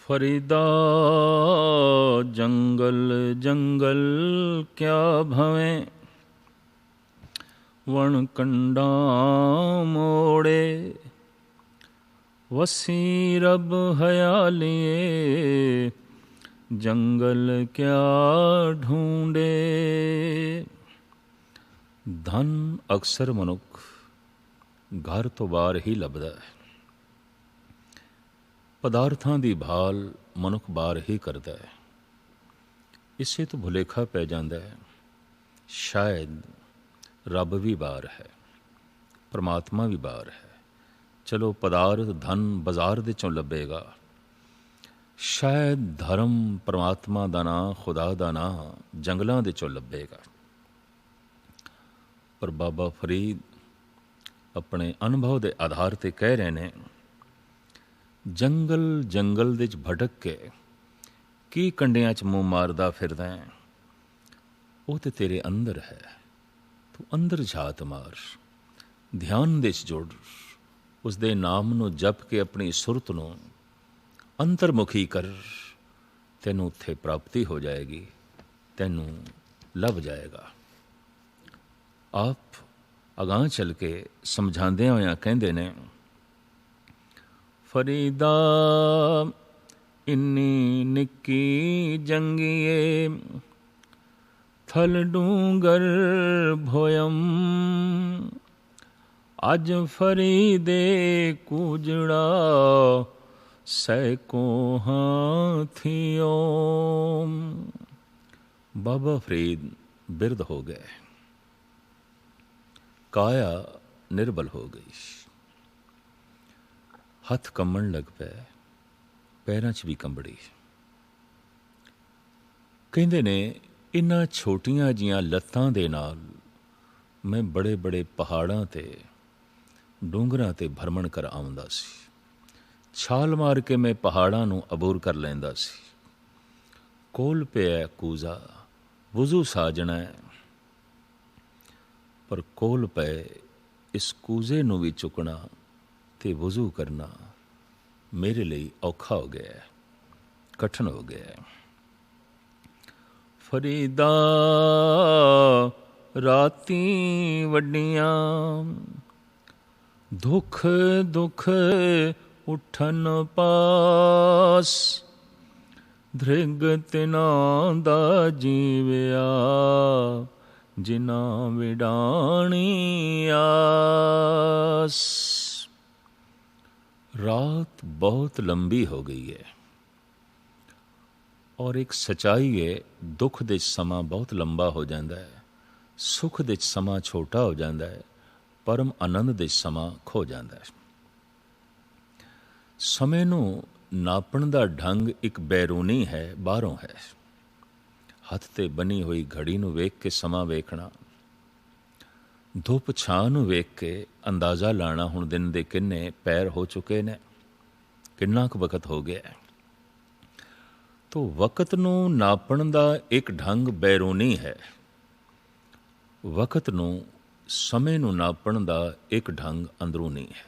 फरीदा जंगल जंगल क्या भवें, वण कंडा मोड़े, वसी रब हयालिए, जंगल क्या ढूंढे। धन अक्सर मनुख घर तो बाहर ही लभदा है। पदार्थां दी भाल मनुख बाहर ही करदा है। इसे तो भुलेखा पै जांदा है शायद रब भी बाहर है, परमात्मा भी बाहर है। चलो पदार्थ धन बाजार दे चों लभेगा, शायद धर्म परमात्मा दा नां खुदा दा नां जंगलां दे चों लभेगा। पर बाबा फरीद अपने अनुभव के आधार पर कह रहे हैं, जंगल जंगल दे भटक के की कंडियां च मूँह मारदा फिरदा है, वो तो तेरे अंदर है। तू अंदर झात मार, ध्यान दे जुड़, उसदे नाम नू जप के अपनी सुरत नू अंतर्मुखी कर, तैनू उत्थे प्राप्ति हो जाएगी, तैनू लभ जाएगा। आप अगां चल के समझांदे होया कहंदे ने, फरीदा इन्नी निक्की जंगीए, थल डूंगर भोयम, अज फरीदे कूजड़ा, सैकों हाथियों। बाबा फरीद बिरध हो गए, काया निर्बल हो गई, हथ कंबण लग पे, पैरां च भी कंबड़ी। कहंदे ने इन्हां छोटियां जियां लत्तां दे नाल मैं बड़े बड़े पहाड़ां ते डूंगरां ते भरमण कर आउंदा सी। छाल मार के मैं पहाड़ां नूं अबूर कर लैंदा सी। कोल पिया कूजा, वुजू साजना है, पर कोल पे इस कूजे नूं भी चुकना ते वुजू करना मेरे लिए औखा हो गया है, कठिन हो गया है। फरीदा राती वड्डियां, दुख दुख उठन पास, धृग तिनां दा जीविया, जिना विडाणी आस। रात बहुत लंबी हो गई है और एक सच्चाई है, दुख दे समा बहुत लंबा हो जाता है, सुख दे समा छोटा हो जाता है, परम आनंद दे समा खो जाता है। समय नू नापण दा ढंग एक बैरूनी है, बाहरों है। हथ ते बनी हुई घड़ी नू वेख के समा वेखना, धुप छां नू वेख के अंदाज़ा लाना हुण दिन दे किन्ने पैर हो चुके ने, किन्ना कुछ वक्त हो गया है। तो वक्त नू नापण दा एक ढंग बैरूनी है, वक्त नू समय नू नापण दा एक ढंग अंदरूनी है।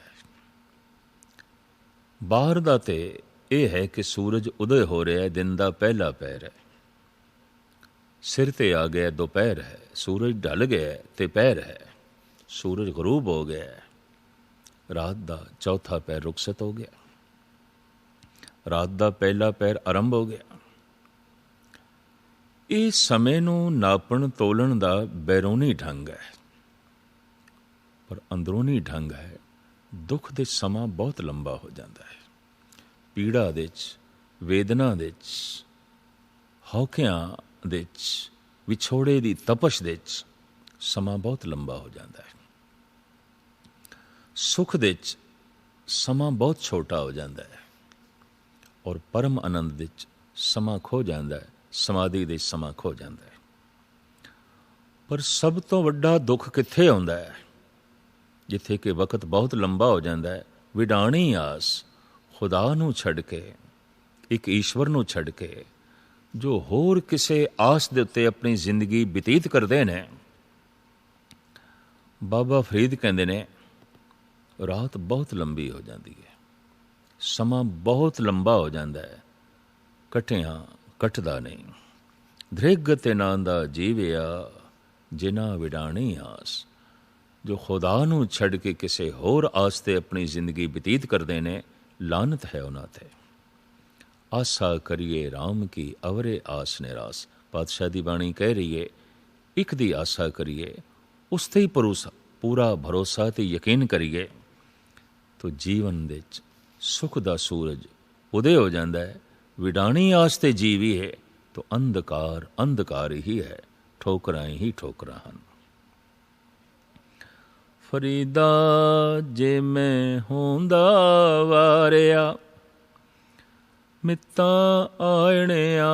बाहर दा ते यह है कि सूरज उदय हो रहा है, दिन दा पहला पैर है, सिर ते आ गया दोपहर है, सूरज ढल गया ते पैर है, सूरज गरूब हो गया है, रात दा चौथा पैर रुखसत हो गया, रात दा पहला पैर आरंभ हो गया। इस समय नू नापण तोलण दा बैरूनी ढंग है, पर अंदरूनी ढंग है, दुख दे समा बहुत लंबा हो जाता है। पीड़ा दे च, वेदना दे च, हौकियां दे च, विछोड़े दी तपश दे च समा बहुत लंबा हो जाता है। सुख दे च समा बहुत छोटा हो जाता है और परम आनंद दे च समा खो जाता है, समाधि दे समा खो जाता है। पर सब तो वड्डा दुख कित्थे आउंदा है, जिथे कि वक्त बहुत लंबा हो जाता है। विडाणी आस, खुदा नू छड़ के, एक ईश्वर नू छड़ के जो होर किसे आस दे उत्ते अपनी जिंदगी बतीत करते हैं। बाबा फरीद कहते ने रात बहुत लंबी हो जाती है, समा बहुत लंबा हो जाता है, ਕਟਿਆਂ ਕਟਦਾ ਨਹੀਂ। ਦ੍ਰਿਗ ਤੇ ਨਾਂ ਦਾ ਜੀਵਿਆ ਜਿਨ੍ਹਾਂ ਵਿਡਾਣੀ ਆਸ। ਜੋ ਖੁਦਾ ਨੂੰ ਛੱਡ ਕੇ ਕਿਸੇ ਹੋਰ ਆਸ 'ਤੇ ਆਪਣੀ ਜ਼ਿੰਦਗੀ ਬਤੀਤ ਕਰਦੇ ਨੇ, ਲਾਨਤ ਹੈ ਉਹਨਾਂ 'ਤੇ। ਆਸਾ ਕਰੀਏ ਰਾਮ ਕੀ ਅਵਰੇ ਆਸ ਨਿਰਾਸ। ਪਾਤਸ਼ਾਹ ਦੀ ਬਾਣੀ ਕਹਿ ਰਹੀ ਹੈ, ਇੱਕ ਦੀ ਆਸਾ ਕਰੀਏ, ਉਸ 'ਤੇ ਹੀ ਪੂਰਾ ਭਰੋਸਾ ਅਤੇ ਯਕੀਨ ਕਰੀਏ, ਤਾਂ ਜੀਵਨ ਵਿੱਚ ਸੁੱਖ ਦਾ ਸੂਰਜ ਉਦੇ ਹੋ ਜਾਂਦਾ ਹੈ। ਵਿਡਾਣੀ ਆਸ 'ਤੇ ਜੀਵੀ ਹੈ ਤਾਂ ਅੰਧਕਾਰ ਅੰਧਕਾਰ ਹੀ ਹੈ, ਠੋਕਰਾਂ ਹੀ ਠੋਕਰਾਂ ਹਨ। ਫਰੀਦਾ ਜੇ ਮੈਂ ਹੁੰਦਾ ਵਾਰਿਆ, ਮਿੱਤਾਂ ਆਇਣਿਆ,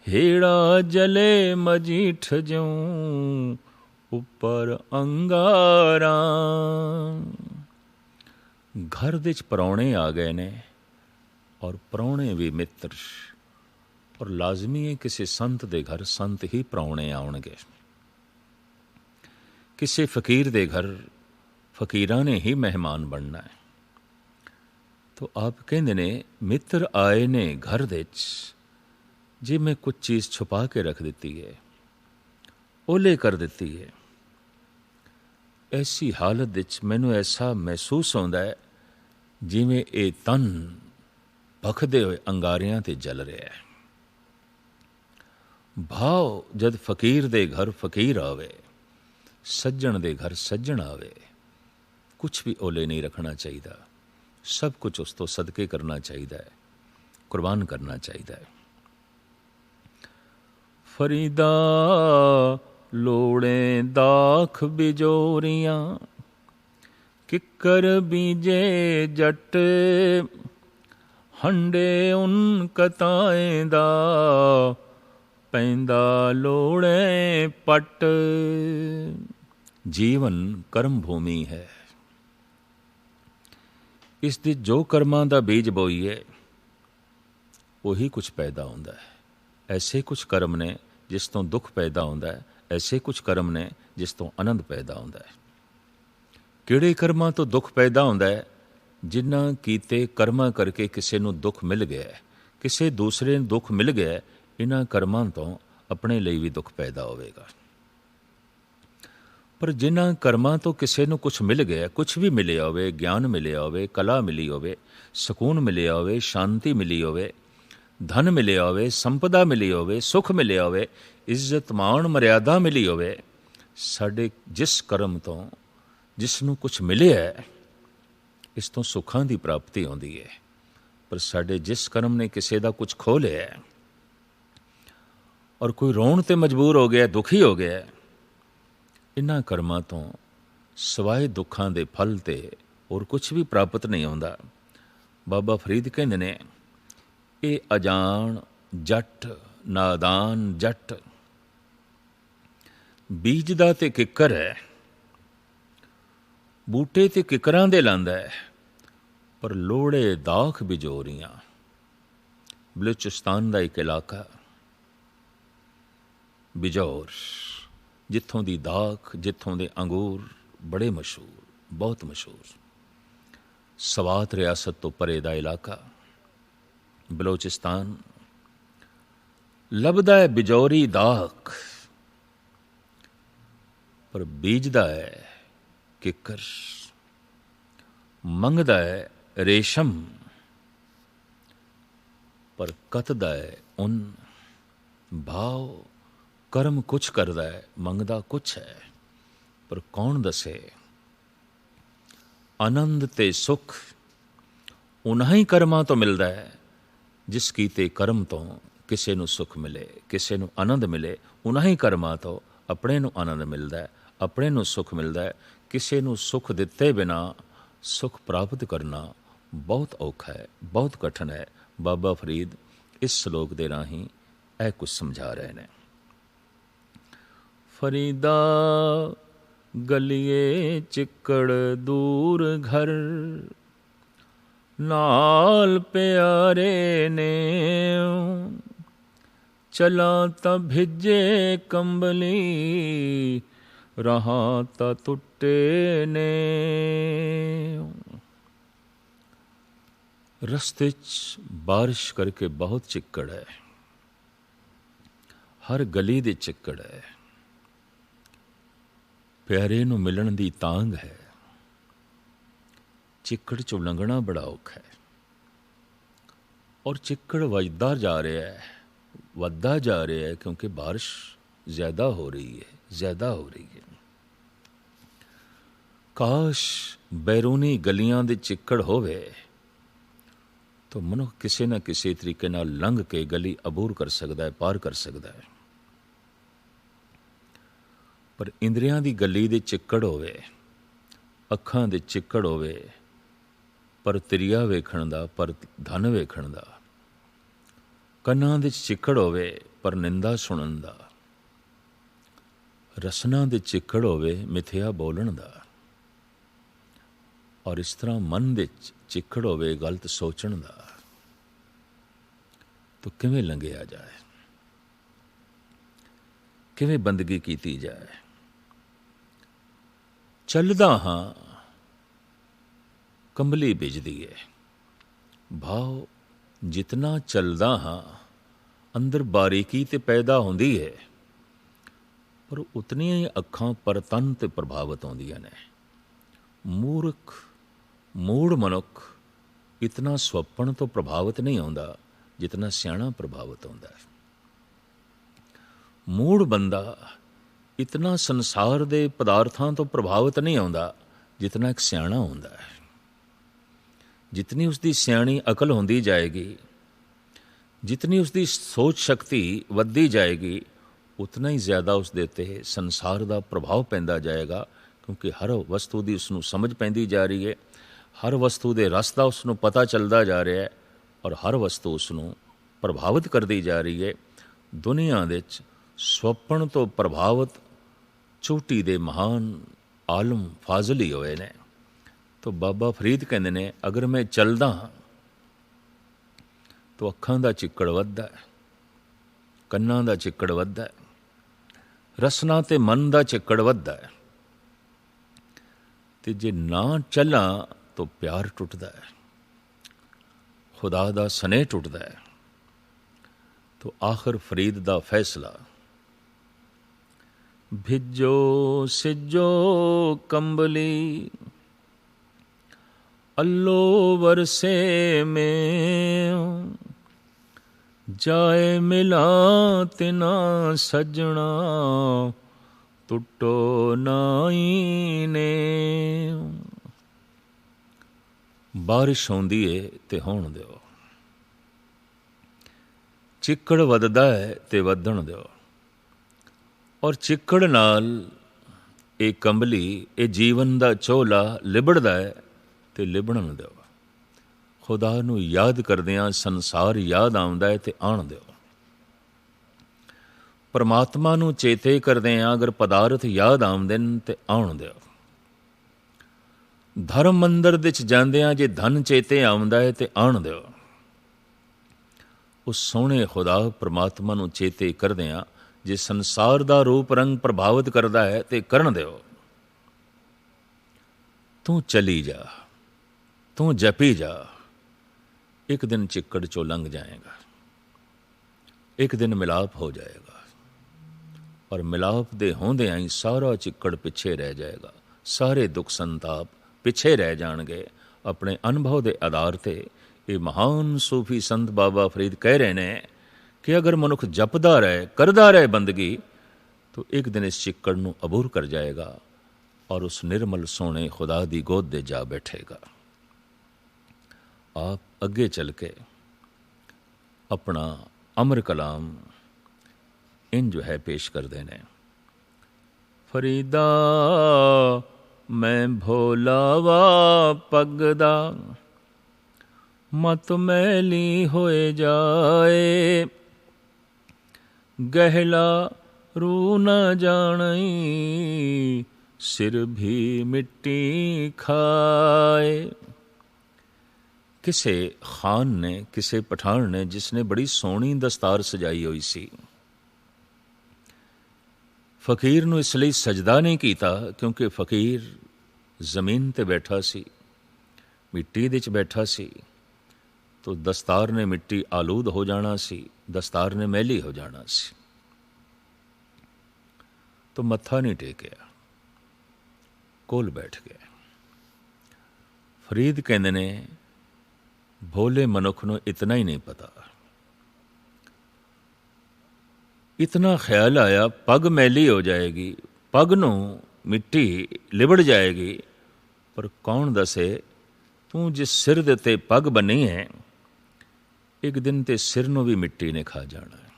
ਹੇੜਾ ਜਲੇ ਮਜੀਠ ਜਿਉਂ ਉੱਪਰ ਅੰਗਾਰਾਂ। ਘਰ ਵਿੱਚ ਪ੍ਰਾਹੁਣੇ ਆ ਗਏ ਨੇ, ਔਰ ਪ੍ਰਾਹੁਣੇ ਵੀ ਮਿੱਤਰ, ਔਰ ਲਾਜ਼ਮੀ ਹੈ ਕਿਸੇ ਸੰਤ ਦੇ ਘਰ ਸੰਤ ਹੀ ਪ੍ਰਾਹੁਣੇ ਆਉਣਗੇ। ਕਿਸੇ ਫਕੀਰ ਦੇ ਘਰ ਫਕੀਰਾਂ ਨੇ ਹੀ ਮਹਿਮਾਨ ਬਣਨਾ ਹੈ। ਤਾਂ ਆਪ ਕਹਿੰਦੇ ਨੇ, ਮਿੱਤਰ ਆਏ ਨੇ ਘਰ ਵਿੱਚ, ਜੇ ਮੈਂ ਕੁਝ ਚੀਜ਼ ਛੁਪਾ ਕੇ ਰੱਖ ਦਿੱਤੀ ਹੈ, ਓਲੇ ਕਰ ਦਿੱਤੀ ਹੈ, ਐਸੀ ਹਾਲਤ ਵਿੱਚ ਮੈਨੂੰ ਐਸਾ ਮਹਿਸੂਸ ਹੁੰਦਾ ਹੈ ਜਿਵੇਂ ਇਹ ਤਨ ਭਖਦੇ ਹੋਏ ਅੰਗਾਰਿਆਂ 'ਤੇ ਜਲ ਰਿਹਾ ਹੈ। ਭਾਵ ਜਦ ਫਕੀਰ ਦੇ ਘਰ ਫਕੀਰ ਆਵੇ, ਸੱਜਣ ਦੇ ਘਰ ਸੱਜਣ ਆਵੇ, ਕੁਛ ਵੀ ਓਲੇ ਨਹੀਂ ਰੱਖਣਾ ਚਾਹੀਦਾ, ਸਭ ਕੁਝ ਉਸ ਤੋਂ ਸਦਕੇ ਕਰਨਾ ਚਾਹੀਦਾ ਹੈ, ਕੁਰਬਾਨ ਕਰਨਾ ਚਾਹੀਦਾ ਹੈ। ਫਰੀਦਾ ਲੋੜੇ ਦਾਖ ਬਿਜੋਰੀਆਂ, ਕਿੱਕਰ ਬੀਜੇ ਜੱਟ, ਹੰਡੇ ਉਨ ਕਤਾਏ ਦਾ, ਪੈਂਦਾ ਲੋੜੇ ਪੱਟ। ਜੀਵਨ ਕਰਮ ਭੂਮੀ ਹੈ। ਇਸ ਦੇ ਜੋ ਕਰਮਾਂ ਦਾ ਬੀਜ ਬੋਈਏ, ਉਹੀ ਕੁਛ ਪੈਦਾ ਹੁੰਦਾ ਹੈ। ਐਸੇ ਕੁਛ ਕਰਮ ਨੇ ਜਿਸ ਤੋਂ ਦੁੱਖ ਪੈਦਾ ਹੁੰਦਾ ਹੈ, ਐਸੇ ਕੁਛ ਕਰਮ ਨੇ ਜਿਸ ਤੋਂ ਆਨੰਦ ਪੈਦਾ ਹੁੰਦਾ ਹੈ। ਕਿਹੜੇ ਕਰਮਾਂ ਤੋਂ ਦੁੱਖ ਪੈਦਾ ਹੁੰਦਾ ਹੈ? ਜਿਨ੍ਹਾਂ ਕੀਤੇ ਕਰਮਾਂ ਕਰਕੇ ਕਿਸੇ ਨੂੰ ਦੁੱਖ ਮਿਲ ਗਿਆ, ਕਿਸੇ ਦੂਸਰੇ ਨੂੰ ਦੁੱਖ ਮਿਲ ਗਿਆ, ਇਹਨਾਂ ਕਰਮਾਂ ਤੋਂ ਆਪਣੇ ਲਈ ਵੀ ਦੁੱਖ ਪੈਦਾ ਹੋਵੇਗਾ। ਪਰ ਜਿਨ੍ਹਾਂ ਕਰਮਾਂ ਤੋਂ ਕਿਸੇ ਨੂੰ ਕੁਛ ਮਿਲ ਗਿਆ, ਕੁਛ ਵੀ ਮਿਲਿਆ ਹੋਵੇ, ਗਿਆਨ ਮਿਲਿਆ ਹੋਵੇ, ਕਲਾ ਮਿਲੀ ਹੋਵੇ, ਸਕੂਨ ਮਿਲਿਆ ਹੋਵੇ, ਸ਼ਾਂਤੀ ਮਿਲੀ ਹੋਵੇ, ਧਨ ਮਿਲਿਆ ਹੋਵੇ, ਸੰਪਦਾ ਮਿਲੀ ਹੋਵੇ, ਸੁੱਖ ਮਿਲਿਆ ਹੋਵੇ, ਇੱਜ਼ਤ ਮਾਣ ਮਰਿਆਦਾ ਮਿਲੀ ਹੋਵੇ, ਸਾਡੇ ਜਿਸ ਕਰਮ ਤੋਂ ਜਿਸ ਨੂੰ ਕੁਛ ਮਿਲਿਆ, ਇਸ ਤੋਂ ਸੁੱਖਾਂ ਦੀ ਪ੍ਰਾਪਤੀ ਹੁੰਦੀ ਹੈ। ਪਰ ਸਾਡੇ ਜਿਸ ਕਰਮ ਨੇ ਕਿਸੇ ਦਾ ਕੁਛ ਖੋਹ ਲਿਆ, ਔਰ ਕੋਈ ਰੋਣ ਤੇ ਮਜਬੂਰ ਹੋ ਗਿਆ, ਦੁਖੀ ਹੋ ਗਿਆ, ਇਹਨਾਂ ਕਰਮਾਂ ਤੋਂ ਸਿਵਾਏ ਦੁੱਖਾਂ ਦੇ ਫਲ ਤੇ ਹੋਰ ਕੁਛ ਵੀ ਪ੍ਰਾਪਤ ਨਹੀਂ ਹੁੰਦਾ। ਬਾਬਾ ਫਰੀਦ ਕਹਿੰਦੇ ਨੇ, ਇਹ ਅਜਾਣ ਜੱਟ ਨਾਦਾਨ ਜੱਟ, ਬੀਜਦਾ ਤੇ ਕਿੱਕਰ ਹੈ, ਬੂਟੇ ਤੇ ਕਿੱਕਰਾਂ ਦੇ ਲਾਂਦਾ ਹੈ, ਪਰ ਲੋੜੇ ਦਾਖ ਬਿਜੋਰੀਆਂ। ਬਲੂਚਿਸਤਾਨ ਦਾ ਇੱਕ ਇਲਾਕਾ ਬਿਜੌਰ, ਜਿੱਥੋਂ ਦੀ ਦਾਖ, ਜਿੱਥੋਂ ਦੇ ਅੰਗੂਰ ਬੜੇ ਮਸ਼ਹੂਰ, ਬਹੁਤ ਮਸ਼ਹੂਰ। ਸਵਾਤ ਰਿਆਸਤ ਤੋਂ ਪਰੇ ਦਾ ਇਲਾਕਾ ਬਲੋਚਿਸਤਾਨ। ਲੱਭਦਾ ਹੈ ਬਿਜੌਰੀ ਦਾਖ, ਪਰ ਬੀਜਦਾ ਹੈ ਕਿੱਕਰ। ਮੰਗਦਾ ਹੈ ਰੇਸ਼ਮ, ਪਰ ਕੱਤਦਾ ਹੈ ਉੱਨ। ਭਾਵ ਕਰਮ ਕੁਛ ਕਰਦਾ ਹੈ, ਮੰਗਦਾ ਕੁਛ ਹੈ, ਪਰ ਕੌਣ ਦੱਸੇ? ਆਨੰਦ ਤੇ ਸੁੱਖ ਉਨ੍ਹਾਂ ਹੀ ਕਰਮਾਂ ਤੋਂ ਮਿਲਦਾ ਹੈ ਜਿਸ ਕੀਤੇ ਕਰਮ ਤੋਂ ਕਿਸੇ ਨੂੰ ਸੁੱਖ ਮਿਲੇ, ਕਿਸੇ ਨੂੰ ਆਨੰਦ ਮਿਲੇ। ਉਨ੍ਹਾਂ ਹੀ ਕਰਮਾਂ ਤੋਂ ਆਪਣੇ ਨੂੰ ਆਨੰਦ ਮਿਲਦਾ ਹੈ, ਆਪਣੇ ਨੂੰ ਸੁੱਖ ਮਿਲਦਾ ਹੈ। ਕਿਸੇ ਨੂੰ ਸੁੱਖ ਦਿੱਤੇ ਬਿਨਾ ਸੁੱਖ ਪ੍ਰਾਪਤ ਕਰਨਾ ਬਹੁਤ ਔਖਾ ਹੈ, ਬਹੁਤ ਕਠਿਨ ਹੈ। ਬਾਬਾ ਫਰੀਦ ਇਸ ਸ਼ਲੋਕ ਦੇ ਰਾਹੀਂ ਇਹ ਕੁਝ ਸਮਝਾ ਰਹੇ ਨੇ। ਫਰੀਦਾ ਗਲੀਏ ਚਿੱਕੜ ਦੂਰ ਘਰ, ਨਾਲ ਪਿਆਰੇ ਨੇ, ਚਲਾਂ ਤਾਂ ਭਿੱਜੇ ਕੰਬਲੀ, ਰਹਾਂ ਤਾਂ ਟੁੱਟੇ ਨੇ। ਰਸਤੇ 'ਚ ਬਾਰਿਸ਼ ਕਰਕੇ ਬਹੁਤ ਚਿੱਕੜ ਹੈ, ਹਰ ਗਲੀ ਦੇ ਚਿੱਕੜ ਹੈ, ਪਿਆਰੇ ਨੂੰ ਮਿਲਣ ਦੀ ਤਾਂਘ ਹੈ, ਚਿੱਕੜ 'ਚੋਂ ਲੰਘਣਾ ਬੜਾ ਔਖਾ ਹੈ। ਔਰ ਚਿੱਕੜ ਵੱਧਦਾ ਜਾ ਰਿਹਾ ਹੈ ਕਿਉਂਕਿ ਬਾਰਿਸ਼ ਜ਼ਿਆਦਾ ਹੋ ਰਹੀ ਹੈ। ਕਾਸ਼ ਬੈਰੂਨੀ ਗਲੀਆਂ ਦੇ ਚਿੱਕੜ ਹੋਵੇ ਤਾਂ ਮਨੁੱਖ ਕਿਸੇ ਨਾ ਕਿਸੇ ਤਰੀਕੇ ਨਾਲ ਲੰਘ ਕੇ ਗਲੀ ਅਬੂਰ ਕਰ ਸਕਦਾ ਹੈ, ਪਾਰ ਕਰ ਸਕਦਾ ਹੈ। ਪਰ ਇੰਦਰੀਆਂ ਦੀ ਗਲੀ ਦੇ ਚਿੱਕੜ ਹੋਵੇ, ਅੱਖਾਂ ਦੇ ਚਿੱਕੜ ਹੋਵੇ, ਪਰ ਤਰੀਆ ਵੇਖਣ ਦਾ, ਪਰ ਧਨ ਵੇਖਣ ਦਾ, ਕੰਨਾਂ ਦੇ ਚਿੱਕੜ ਹੋਵੇ ਪਰ ਨਿੰਦਾ ਸੁਣਨ ਦਾ, ਰਸਨਾ ਦੇ ਚਿੱਕੜ ਹੋਵੇ ਮਿਥਿਆ ਬੋਲਣ ਦਾ, ਔਰ ਇਸ ਤਰ੍ਹਾਂ ਮਨ ਦੇ ਚਿੱਕੜ ਹੋਵੇ ਗਲਤ ਸੋਚਣ ਦਾ, ਤਾਂ ਕਿਵੇਂ ਲੰਘਿਆ ਜਾਏ, ਕਿਵੇਂ ਬੰਦਗੀ ਕੀਤੀ ਜਾਏ। ਚੱਲਦਾ ਹਾਂ ਕੰਬਲੀ ਬਿਜਦੀ ਹੈ, ਭਾਵ ਜਿਤਨਾ ਚੱਲਦਾ ਹਾਂ ਅੰਦਰ ਬਾਰੀਕੀ ਤੇ ਪੈਦਾ ਹੁੰਦੀ ਹੈ, ਪਰ ਉਤਨੀਆਂ ਹੀ ਅੱਖਾਂ ਪਰਤਨ ਤੇ ਪ੍ਰਭਾਵਿਤ ਹੁੰਦੀਆਂ ਨੇ। ਮੂੜ ਮਨੁੱਖ ਇਤਨਾ ਸੁਪਨ ਤੋਂ ਪ੍ਰਭਾਵਿਤ ਨਹੀਂ ਹੁੰਦਾ ਜਿਤਨਾ ਸਿਆਣਾ ਪ੍ਰਭਾਵਿਤ ਹੁੰਦਾ ਹੈ। ਮੂੜ ਬੰਦਾ ਇਤਨਾ ਸੰਸਾਰ ਦੇ ਪਦਾਰਥਾਂ ਤੋਂ ਪ੍ਰਭਾਵਿਤ ਨਹੀਂ ਆਉਂਦਾ ਜਿਤਨਾ ਇੱਕ ਸਿਆਣਾ ਹੁੰਦਾ ਹੈ। ਜਿਤਨੀ ਉਸਦੀ ਸਿਆਣੀ ਅਕਲ ਹੁੰਦੀ ਜਾਏਗੀ, ਜਿਤਨੀ ਉਸਦੀ ਸੋਚ ਸ਼ਕਤੀ ਵੱਧਦੀ ਜਾਏਗੀ, ਉਤਨਾ ਹੀ ਜ਼ਿਆਦਾ ਉਸਦੇ ਉੱਤੇ ਸੰਸਾਰ ਦਾ ਪ੍ਰਭਾਵ ਪੈਂਦਾ ਜਾਏਗਾ, ਕਿਉਂਕਿ ਹਰ ਵਸਤੂ ਦੀ ਉਸਨੂੰ ਸਮਝ ਪੈਂਦੀ ਜਾ ਰਹੀ ਹੈ, ਹਰ ਵਸਤੂ ਦੇ ਰਸ ਦਾ ਉਸਨੂੰ ਪਤਾ ਚੱਲਦਾ ਜਾ ਰਿਹਾ ਹੈ, ਔਰ ਹਰ ਵਸਤੂ ਉਸਨੂੰ ਪ੍ਰਭਾਵਿਤ ਕਰਦੀ ਜਾ ਰਹੀ ਹੈ। ਦੁਨੀਆ ਦੇ ਵਿੱਚ ਸੁਪਨ ਤੋਂ ਪ੍ਰਭਾਵਿਤ ਚੋਟੀ ਦੇ ਮਹਾਨ ਆਲਮ ਫਾਜ਼ਲ ਹੀ ਹੋਏ ਨੇ। ਤਾਂ ਬਾਬਾ ਫਰੀਦ ਕਹਿੰਦੇ ਨੇ, ਅਗਰ ਮੈਂ ਚੱਲਦਾ ਹਾਂ ਤਾਂ ਅੱਖਾਂ ਦਾ ਚਿੱਕੜ ਵੱਧਦਾ ਹੈ, ਕੰਨਾਂ ਦਾ ਚਿੱਕੜ ਵੱਧਦਾ ਹੈ, ਰਸਨਾ ਤੇ ਮਨ ਦਾ ਚਿੱਕੜ ਵੱਧਦਾ ਹੈ, ਤੇ ਜੇ ਨਾ ਚੱਲਾਂ ਤਾਂ ਪਿਆਰ ਟੁੱਟਦਾ ਹੈ, ਖੁਦਾ ਦਾ ਸਨੇਹ ਟੁੱਟਦਾ ਹੈ। ਤਾਂ ਆਖਰ ਫਰੀਦ ਦਾ ਫੈਸਲਾ, ਭਿੱਜੋ ਸਿੱਜੋ ਕੰਬਲੀ ਅੱਲੋ ਵਰਸੇ में ਜਾਏ ਮਿਲਾ ਤਿਨਾ ਸੱਜਣਾ ਟੁੱਟੋ ਨਾਈ ਨੇ। ਬਾਰਿਸ਼ ਆਉਂਦੀ ਏ ਤੇ ਹੋਣ ਦਿਓ, ਚਿੱਕੜ ਵੱਧਦਾ ਹੈ ਤੇ ਵੱਧਣ ਦਿਓ, ਔਰ ਚਿੱਕੜ ਨਾਲ ਇਹ ਕੰਬਲੀ, ਇਹ ਜੀਵਨ ਦਾ ਝੋਲਾ ਲਿਬੜਦਾ ਹੈ ਤੇ ਲਿਬੜਨ ਦਿਓ। ਖੁਦਾ ਨੂੰ ਯਾਦ ਕਰਦਿਆਂ ਸੰਸਾਰ ਯਾਦ ਆਉਂਦਾ ਹੈ ਤੇ ਆਉਣ ਦਿਓ। ਪਰਮਾਤਮਾ ਨੂੰ ਚੇਤੇ ਕਰਦਿਆਂ ਅਗਰ ਪਦਾਰਥ ਯਾਦ ਆਉਂਦੇ ਨੇ ਤੇ ਆਉਣ ਦਿਓ। ਧਰਮ ਮੰਦਰ ਵਿੱਚ ਜਾਂਦਿਆਂ ਜੇ ਧਨ ਚੇਤੇ ਆਉਂਦਾ ਹੈ ਤੇ ਆਉਣ ਦਿਓ। ਉਸ ਸੋਹਣੇ ਖੁਦਾ ਪਰਮਾਤਮਾ ਨੂੰ ਚੇਤੇ ਕਰਦਿਆਂ ਜੇ ਸੰਸਾਰ ਦਾ ਰੂਪ ਰੰਗ ਪ੍ਰਭਾਵਿਤ ਕਰਦਾ ਹੈ ਤੇ ਕਰਨ ਦਿਓ। ਤੂੰ ਚਲੀ ਜਾ, ਤੂੰ ਜਪੀ ਜਾ, ਇੱਕ ਦਿਨ ਚਿੱਕੜ ਚੋਂ ਲੰਘ ਜਾਏਗਾ, ਇੱਕ ਦਿਨ ਮਿਲਾਪ ਹੋ ਜਾਏਗਾ, ਔਰ ਮਿਲਾਪ ਦੇ ਹੁੰਦਿਆਂ ਹੀ ਸਾਰਾ ਚਿੱਕੜ ਪਿੱਛੇ ਰਹਿ ਜਾਏਗਾ, ਸਾਰੇ ਦੁੱਖ ਸੰਤਾਪ ਪਿੱਛੇ ਰਹਿ ਜਾਣਗੇ। ਆਪਣੇ ਅਨੁਭਵ ਦੇ ਆਧਾਰ 'ਤੇ ਇਹ ਮਹਾਨ ਸੂਫੀ ਸੰਤ ਬਾਬਾ ਫਰੀਦ ਕਹਿ ਰਹੇ ਨੇ ਕਿ ਅਗਰ ਮਨੁੱਖ ਜਪਦਾ ਰਹੇ, ਕਰਦਾ ਰਹੇ ਬੰਦਗੀ, ਤਾਂ ਇੱਕ ਦਿਨ ਇਸ ਚਿੱਕੜ ਨੂੰ ਅਬੂਰ ਕਰ ਜਾਏਗਾ ਔਰ ਉਸ ਨਿਰਮਲ ਸੋਹਣੇ ਖੁਦਾ ਦੀ ਗੋਦ ਦੇ ਜਾ ਬੈਠੇਗਾ। ਆਪ ਅੱਗੇ ਚੱਲ ਕੇ ਆਪਣਾ ਅਮਰ ਕਲਾਮ ਇੰਜ ਹੈ ਪੇਸ਼ ਕਰਦੇ ਨੇ। ਫਰੀਦਾ ਮੈਂ ਭੋਲਾਵਾ ਪਗਦਾ, ਮਤ ਮੈਲੀ ਹੋਏ ਜਾਏ, ਗਹਿਲਾ ਰੂ ਨ ਜਾਣਈ, ਸਿਰ ਵੀ ਮਿੱਟੀ ਖਾਏ। ਕਿਸੇ ਖਾਨ ਨੇ, ਕਿਸੇ ਪਠਾਨ ਨੇ, ਜਿਸ ਨੇ ਬੜੀ ਸੋਹਣੀ ਦਸਤਾਰ ਸਜਾਈ ਹੋਈ ਸੀ, ਫਕੀਰ ਨੂੰ ਇਸ ਲਈ ਸਜਦਾ ਨਹੀਂ ਕੀਤਾ ਕਿਉਂਕਿ ਫਕੀਰ ਜ਼ਮੀਨ 'ਤੇ ਬੈਠਾ ਸੀ, ਮਿੱਟੀ ਦੇ 'ਚ ਬੈਠਾ ਸੀ, तो दस्तार ने मिट्टी आलूद हो जाना सी, दस्तार ने मैली हो जाना सी। तो मत्था नहीं टेकिया, कोल बैठ गया। फरीद कहंदे ने भोले मनुख नूं इतना ही नहीं पता, इतना ख्याल आया पग मैली हो जाएगी, पग नूं मिट्टी लिबड़ जाएगी, पर कौन दसे तू जिस सिर दे ते पग बनी है, एक दिन ते सिर नूं भी मिट्टी ने खा जाना है।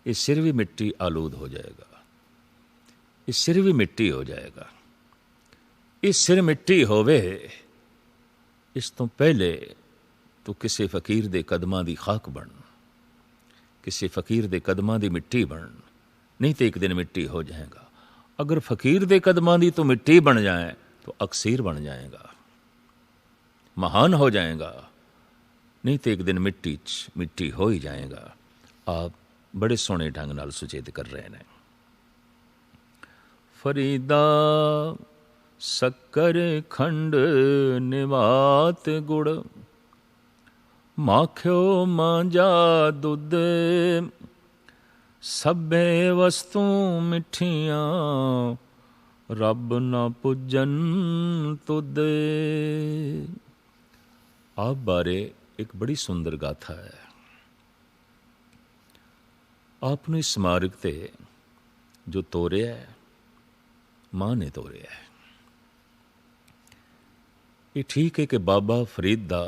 ये सिर भी मिट्टी आलूद हो जाएगा, ये सिर भी मिट्टी हो जाएगा। ये सिर मिट्टी होवे, इस तो पहले तू किसी फकीर दे कदमां दी खाक बन, किसी फकीर दे कदमां दी मिट्टी बन, नहीं तो एक दिन मिट्टी हो जाएगा। अगर फकीर दे कदमां दी तो मिट्टी बन जाए तो अक्सीर बन जाएगा, महान हो जाएगा, नहीं तो एक दिन मिट्टी हो ही जाएगा। आप बड़े सोहने ढंग नाल सुचेत कर रहे हैं। फरीदा शक्कर खंड निवात गुड़, माखियो मांजा दुध, सभे वस्तु मिठियां, रब ना पुजन तुद। आप बारे एक बड़ी सुंदर गाथा है। आपने इस स्मारक ते जो तोरिया है, मां ने तोरिया है। ये ठीक है कि बाबा फरीद दा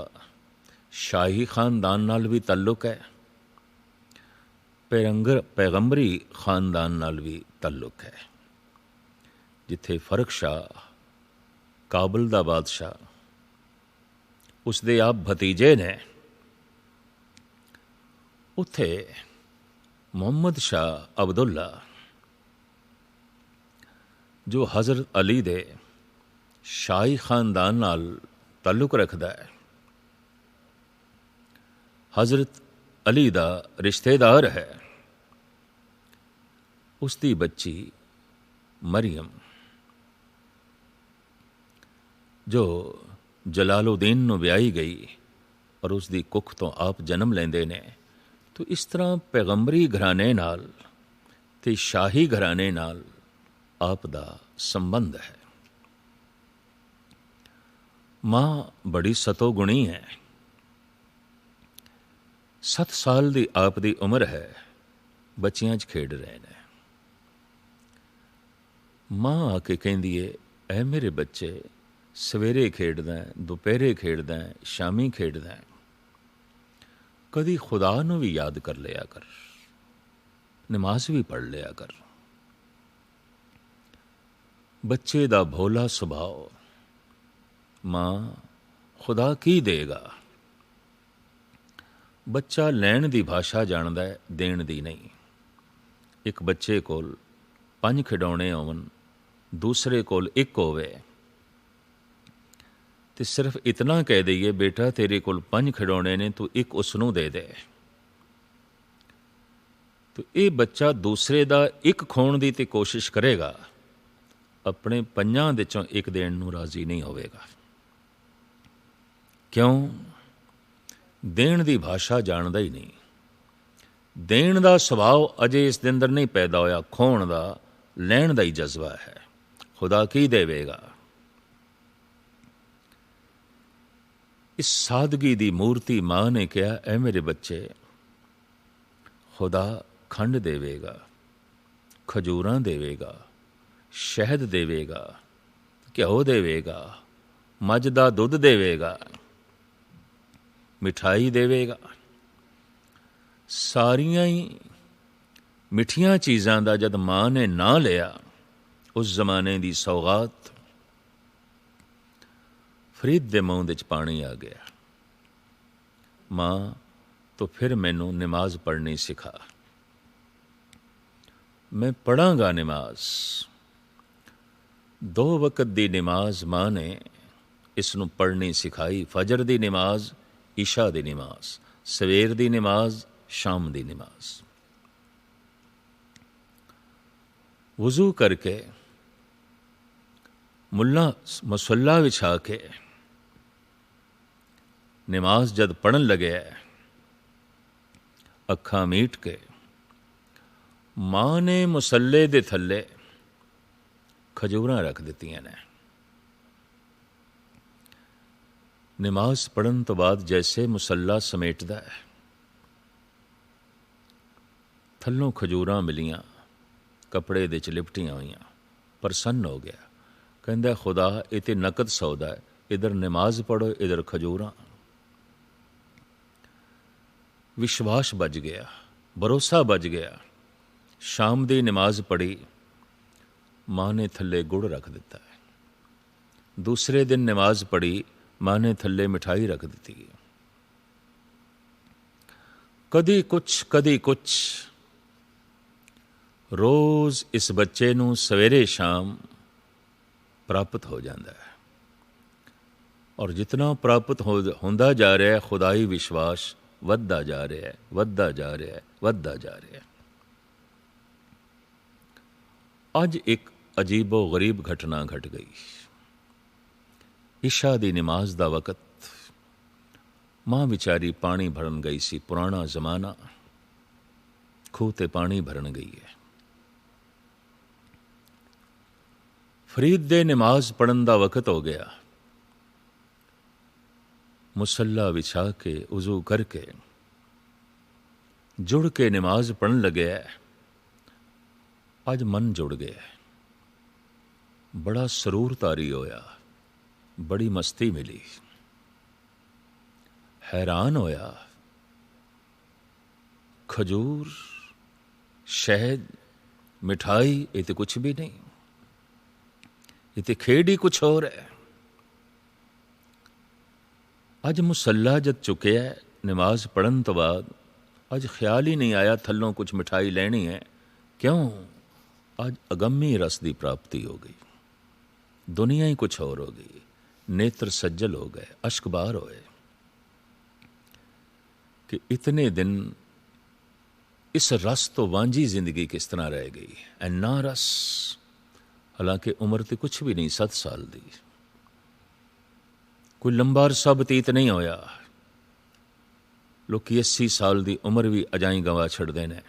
शाही खानदान नाल भी ताल्लुक है, पैगंबरी खानदान नाल भी ताल्लुक है। जिथे फर्क शाह काबल दा बादशाह, उसदे आप भतीजे ने, उथे मोहम्मद शाह अब्दुल्ला जो हज़रत अली दे शाही खानदान नाल ताल्लुक रखदा है, हज़रत अली दा रिश्तेदार है, उसकी बच्ची मरियम जो जलालुद्दीन नूं ब्याही गई और उसकी कुख तो आप जन्म लेंदे ने। तो इस तरह पैगंबरी घराने नाल ते शाही घराने नाल आप दा संबंध है। मां बड़ी सतोगुणी है। 7 साल दी आप दी उम्र है, बच्चियां च खेड रहे ने। मां आके कहंदी है, ऐ मेरे बच्चे, सवेरे खेडदा है, दोपहरे खेडदा है, शामी खेडदा है, कदी खुदा नूं भी याद कर लिया कर, नमाज भी पढ़ लिया कर। बच्चे दा भोला सुभाव, मां खुदा की देगा। बच्चा लैण दी भाषा जानदा है, देण दी नहीं। एक बच्चे कोल 5 खिडौने होवन, दूसरे कोल 1 होवे, तो सिर्फ इतना कह दईए, बेटा तेरे कोल 5 खिडौने ने, तू 1 उसनूं दे दे। तो ये बच्चा दूसरे दा 1 खोण दी ते कोशिश करेगा, अपने 5 दे चों 1 देण नूं राजी नहीं होवेगा। क्यों? देण दी भाषा जानदा ही नहीं। देण दा सुभाव अजे इस दे अंदर नहीं पैदा होया, खोण दा, लैण दा ही जज्बा है। खुदा की देवेगा। इस सादगी दी मूर्ति मां ने कहा, ऐ मेरे बच्चे, खुदा खंड देवेगा, खजूरां देवेगा, शहद देवेगा, घ्यो देवेगा, मझ दा दुध देवेगा, मिठाई देवेगा। सारियां ही मिठियां चीज़ां दा जद मां ने ना लिया, उस जमाने दी सौगात, फरीद दे मूँह दे च पानी आ गया। मां तो फिर मैनू नमाज पढ़नी सिखा। मैं पढ़ांगा नमाज। 2 वक्त दी नमाज मां ने इसनू पढ़नी सिखाई। फजर दी नमाज, ईशा दी नमाज, सवेर दी नमाज, शाम दी नमाज। वजू करके मुल्ला मसल्ला विछा के नमाज जद पढ़न लगे अखां मीट के मां ने मुसल्ले दे थल्ले खजूरां रख दित्तियां ने। नमाज पढ़न तो बाद जैसे मुसल्ला समेटदा है, थल्लों खजूरां मिलियां, कपड़े दे च लिपटियां होईयां, प्रसन्न हो गया। कहंदा खुदा ये ते नकद सौदा है, इधर नमाज पढ़ो इधर खजूरां। विश्वास बच गया, भरोसा बच गया। शाम दी नमाज पढ़ी, मां ने थल्ले गुड़ रख दिता है। दूसरे दिन नमाज पढ़ी, मां ने थल्ले मिठाई रख दी। कदी कुछ रोज इस बच्चे नूं सवेरे शाम प्राप्त हो जाता है। और जितना प्राप्त होंदा जा रहा है, खुदाई विश्वास वधदा जा रहा है, वधदा जा रहा है, वधदा जा रहा है। अज एक अजीबो गरीब घटना घट गई। इशा दी नमाज दा वक़्त मां विचारी पानी भरन गई सी। पुराना जमाना, खूह ते पानी भरन गई है। फरीद दे नमाज पढ़न दा वक़्त हो गया। मुसल्ला बिछा के उजू करके जुड़ के नमाज पढ़न लगे। अज मन जुड़ गया, बड़ा सरूर तारी होया, बड़ी मस्ती मिली। हैरान होया, खजूर, शहद, मिठाई ये तो कुछ भी नहीं, ये तो खेड ही कुछ और है। अज मुसल्ला जद चुके है नमाज पढ़न तो बाद, अज ख्याल ही नहीं आया थल्लों कुछ मिठाई लेनी है। क्यों? अज अगम्मी रस की प्राप्ति हो गई, दुनिया ही कुछ और हो गई। नेत्र सज्जल हो गए, अश्कबार होए कि इतने दिन इस रस तो वांझी जिंदगी किस तरह रह गई। ऐना रस, हालांकि उम्र तो कुछ भी नहीं, 7 साल दी, कोई लंबा अरसा बतीत नहीं होया। लोग 80 साल की उम्र भी अजाई गवा छड़ते हैं।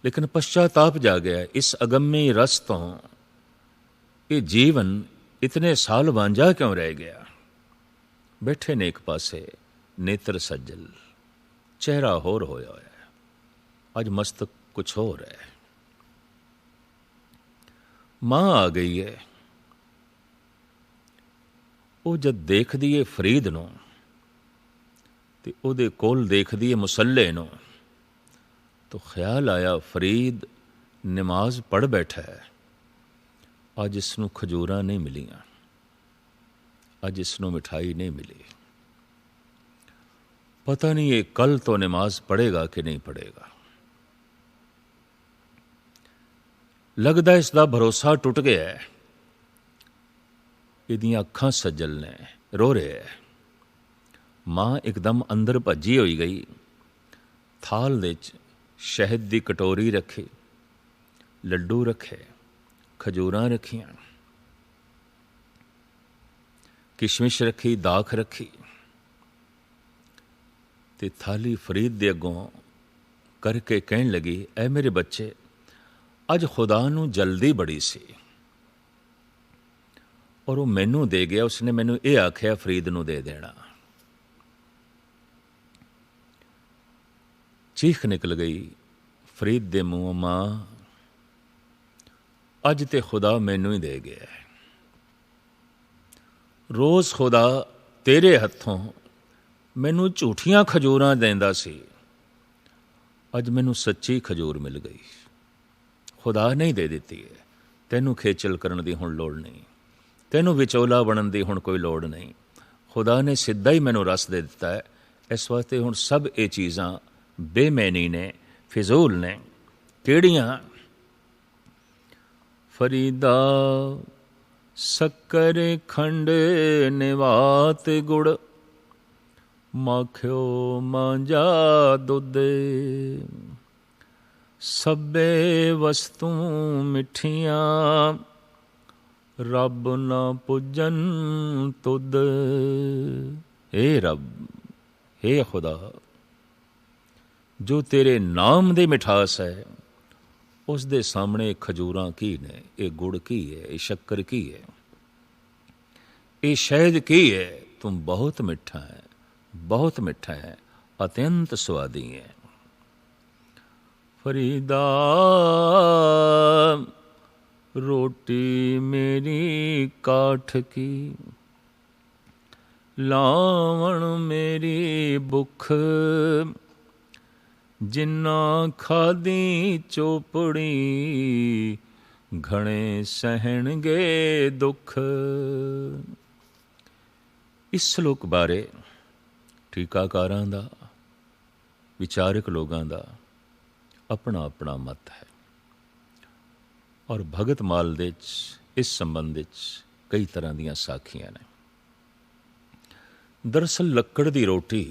लेकिन पश्चाताप जा गया इस अगम्मी रस तो। ये जीवन इतने साल वांझा क्यों रह गया? बैठे ने एक पासे, नेत्र सज्जल, चेहरा होर होया है, अज मस्तक कुछ होर है। मां आ गई है। वो जब देख दिए फरीद नूं ते उहदे कोल देख दिए मुसल्ले नूं, तो ख्याल आया फरीद नमाज पढ़ बैठा है, अज इसनूं खजूरां नहीं मिलियां, अज इसनूं मिठाई नहीं मिली। पता नहीं ये कल तो नमाज पढ़ेगा कि नहीं पढ़ेगा। लगदा इसका भरोसा टुट गया है। इहदियां अखां सज्जल ने, रो रहे है। मां एकदम अंदर भज्जी होई गई। थाल दे च शहद दी कटोरी रखी, लड्डू रखे, खजूरां रखियां, किशमिश रखी, दाख रखी, ते थाली फरीद दे अगों करके कहन लगी, ऐ मेरे बच्चे, अज खुदा नूं जल्दी बड़ी सी और वो मैनू दे गया। उसने मैनू ये आख्या फरीद नूं दे देना। चीख निकल गई फरीद दे मुंहों, मां अज ते खुदा मैनू ही दे गया है। रोज़ खुदा तेरे हत्थों मैनू झूठियां खजूरां देंदा सी, अज मैनू सच्ची खजूर मिल गई। खुदा नहीं दे दिती है। तैनू खेचल करन दी हुण लोड़ नहीं, तैनू विचोला बनन दी हुण कोई लोड़ नहीं। खुदा ने सीधा ही मैनू रस दे दिता है। इस वास्ते हुण सब ये चीज़ां बेमैनी ने, फिजूल ने। केड़ियां? फरीदा शक्कर खंड निवात गुड़, माखियो मांजा दुध, सब्बे वस्तू मिठियां रब ना पुजन तुद। हे रब, हे खुदा, जो तेरे नाम दे मिठास है उस दे सामने खजूरां की ने, ये गुड़ की है, ये शक्कर की है, ये शहद की है। तुम बहुत मिठा है, बहुत मिठा है, अत्यंत स्वादी है। फरीदा रोटी मेरी काठ की, लावण मेरी भुख, जिन्ना खादी चोपड़ी, घणे सहणगे दुख। इस श्लोक बारे टीकाकारां दा, विचारक लोगां दा अपना अपना मत है। और भगत माल दे इस संबंध कई तरह दीयां साखियां ने। दरअसल लक्कड़ दी रोटी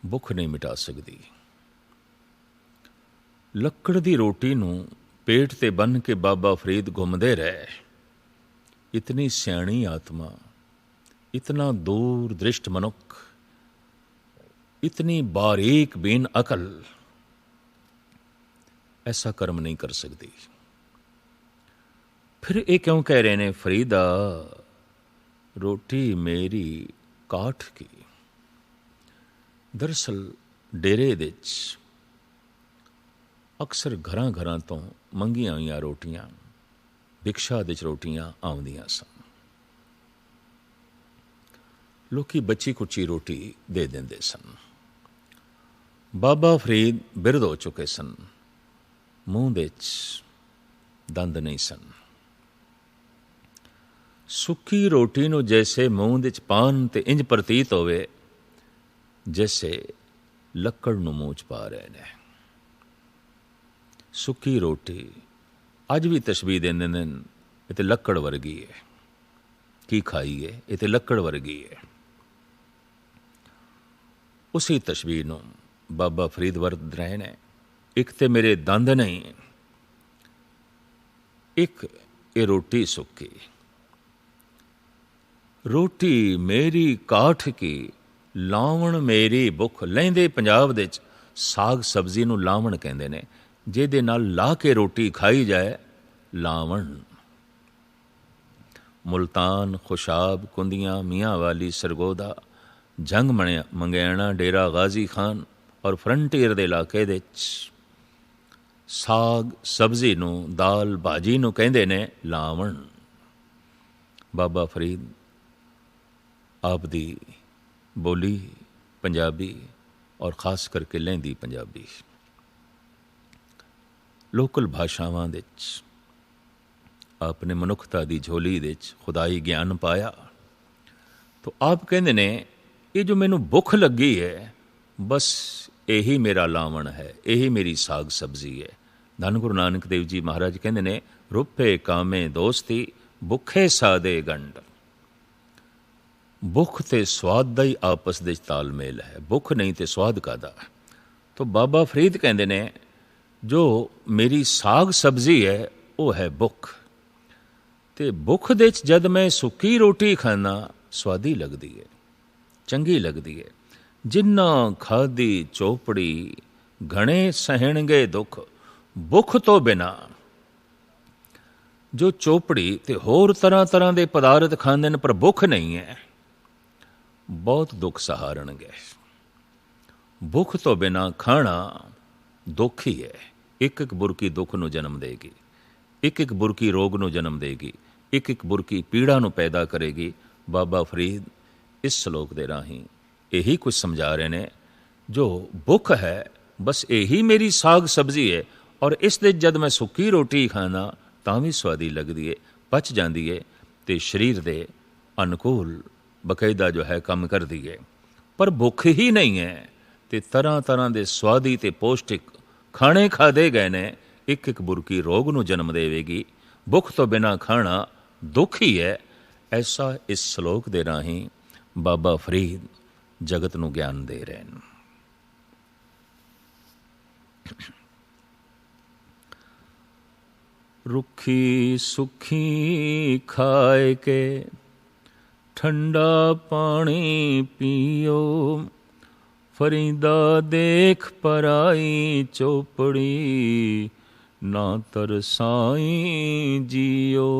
भुख नहीं मिटा सकती। लक्कड़ दी रोटी नूं पेट ते बन के बाबा फरीद घुमदे रहे। इतनी सियाणी आत्मा, इतना दूर दृष्ट मनुख, इतनी बारीक बीन अकल ऐसा कर्म नहीं कर सकती। फिर ये क्यों कह रहे ने फरीदा रोटी मेरी काठ की। दरअसल डेरे दे अक्सर घरां घरां तो मंगियां हुई रोटियां, भिक्षा दे रोटियां आउंदियां सन। लोकी बची कुची रोटी दे देंदे सन। बाबा फरीद बिरध हो चुके सन, मूँह दे दंद नहीं सन। सुक्की रोटी नूं जैसे मूँह दे पान ते इंज प्रतीत होवे जैसे लक्कड़ नूं मूँह च पा रहे ने। सुक्की रोटी अज भी तशबीह देंदे ने, ये ते लक्कड़ वर्गी है। की खाई है, ये ते लक्कड़ वर्गी है। उसी तशबीह नूं बाबा फरीद वरत रहे ने। एक ते मेरे दंद नहीं, एक ये रोटी सुक्की। रोटी मेरी काठ की, लावण मेरी भुख। लहिंदे पंजाब दे साग सब्जी नूं लावण कहंदे ने, जिहदे नाल ला के रोटी खाई जाए, लावण। मुल्तान, खुशाब, कुंदियां, मियाँ वाली, सरगोदा, जंग मंगैणा, डेरा गाजी खान और फ्रंटियर दे इलाके दे साग सब्जी नूं, दाल भाजी नूं कहंदे ने लावण। बाबा फरीद आप दी बोली पंजाबी और खास करके लहिंदी पंजाबी, लोकल भाषावां दे आपने मनुखता दी झोली दे खुदाई ज्ञान पाया। तो आप कहंदे ने ये जो मैनू भुख लगी है, बस यही मेरा लावण है, यही मेरी साग सब्जी है। धन गुरु नानक देव जी महाराज कहंदे ने रुपे कामे दोस्ती, भुखे सादे गंड। भुख ते स्वाद दा ही आपस दे तालमेल है, भुख नहीं ते स्वाद कादा। तो बाबा फरीद कहंदे ने जो मेरी साग सब्जी है वो है भुख। ते भुख दे जद मैं सुक्की रोटी खाना स्वादी लगदी है, चंगी लगदी है। जिन्ना खादी चोपड़ी, घणे सहणगे दुख। भुख तो बिना जो चोपड़ी ते होर तरह तरह के पदार्थ खांदे ने पर भुख नहीं है, बहुत दुख सहारनगे। भुख तो बिना खाना दुख ही है। एक एक बुरकी दुख नूं जन्म देगी, एक एक बुरकी रोग नूं जन्म देगी, एक एक बुरकी पीड़ा नूं पैदा करेगी। बाबा फरीद इस श्लोक दे राही यही कुछ समझा रहे ने, जो भुख है बस यही मेरी साग सब्जी है, और इस दे जद मैं सुक्की रोटी खाना तां भी स्वादी लगदी है, पच जाती है, तो शरीर दे अनुकूल बकायदा जो है काम कर दी है। पर भुख ही नहीं है, तो तरह तरह के स्वादी ते पौष्टिक खाने खादे गए ने, एक एक बुरकी रोग नूं जन्म देवेगी। भुख तो बिना खाना दुख ही है। ऐसा इस श्लोक दे राही बाबा फरीद जगत नूं ज्ञान दे रहे हैं। रुखी सुखी खाए के ठंडा पानी पियो, फरीदा देख पराई चौपड़ी ना तरसाई जियो।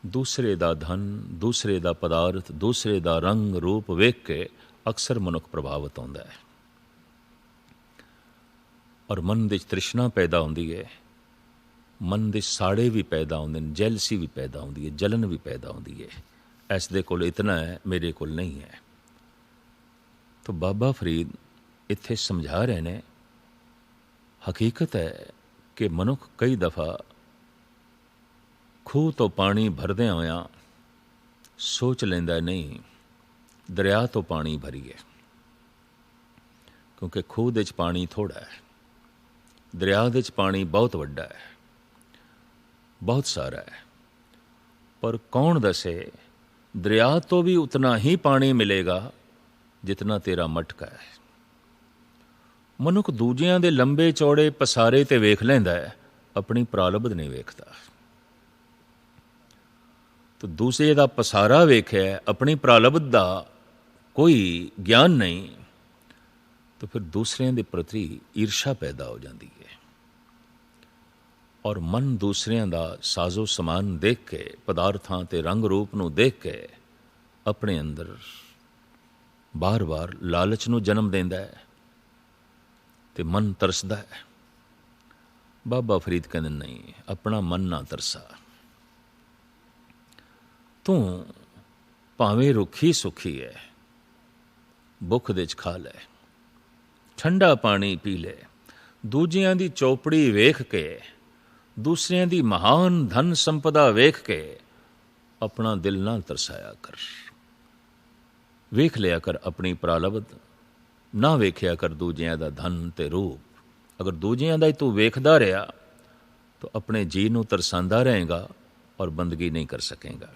दूसरे दा धन, दूसरे दा पदार्थ, दूसरे दा रंग रूप वेख के अक्सर मनुख प्रभावित होंदा है और मन दे तृष्णा पैदा होंदी है, मन दे साड़े भी पैदा होंदे ने, जैलसी भी पैदा होंदी है, जलन भी पैदा होंदी है। ऐस दे कोल इतना है, मेरे कोल नहीं है। तो बाबा फरीद इत्थे समझा रहे ने, हकीकत है कि मनुख कई दफ़ा खूह तो पानी भरदे होया सोच लेंदा नहीं दरिया तो पानी भरीए, क्योंकि खूह दे च पानी थोड़ा है, दरिया दे च पानी बहुत वड्डा है, बहुत सारा है। पर कौन दसे दरिया तो भी उतना ही पानी मिलेगा जितना तेरा मटका है। मनुख दूजियां दे लंबे चौड़े पसारे ते वेख लैंदा है, अपनी प्रालब्ध नहीं वेखता। तो दूसरे दा पसारा वेख्या, अपनी प्रालब्ध दा कोई ज्ञान नहीं, तो फिर दूसरे दे प्रति ईर्षा पैदा हो जाती है और मन दूसरे दा साजो समान देख के, पदार्थां ते रंग रूप नूं देख के अपने अंदर बार बार लालच नूं जन्म देंदा है ते मन तरसदा है। बाबा फरीद कहंदे नहीं, अपना मन ना तरसा, तू भावें रुखी सुखी है, भुख दे च खा ले, ठंडा पानी पी ले, दूजियां दी चौपड़ी वेख के, दूसरियां दी महान धन संपदा वेख के अपना दिल ना तरसाया कर। वेख लिया कर अपनी प्रालब्ध, ना वेख्या कर दूजियां दा धन ते रूप। अगर दूजियां दा ही तू वेखदा रहा तो अपने जी नूं तरसांदा रहेगा और बंदगी नहीं कर सकेगा।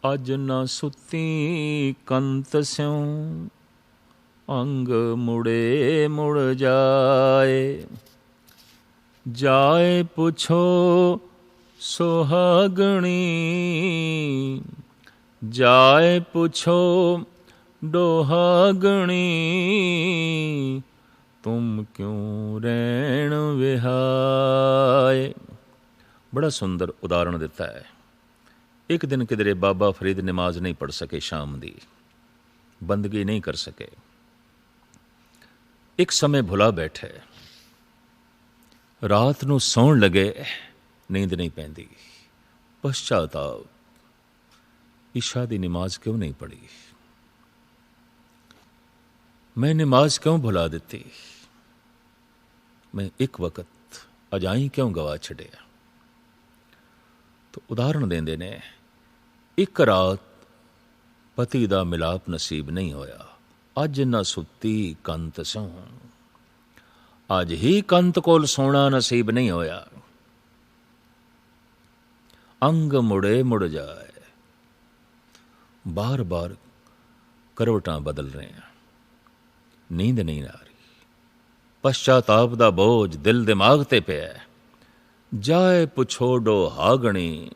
अज न सुती कंत स्यों अंग मुड़े मुड़ जाए, जाए पुछो सुहागणी, जाए पुछो डोहागणी, तुम क्यों रैण विहाए। बड़ा सुंदर उदाहरण दिता है। एक दिन किधरे बाबा फरीद नमाज नहीं पढ़ सके, शाम दी बंदगी नहीं कर सके। एक समय भुला बैठे, रात नूं सौण लगे, नींद नहीं पैंदी, पश्चाताप, ईशा दी नमाज क्यों नहीं पढ़ी, मैं नमाज क्यों भुला दी, मैं एक वक्त अजाई क्यों गवा छड़िया। तो उदाहरण देंदे ने, एक रात पति दा मिलाप नसीब नहीं होया, अज न सुती कंत सों, अज ही कंत कोल सोना नसीब नहीं होया। अंग मुड़े मुड़ जाए, बार बार करवटां बदल रहे हैं, नींद नहीं आ रही, पश्चाताप दा बोझ दिल दिमाग ते पिया। जाए पुछो डोहागणी,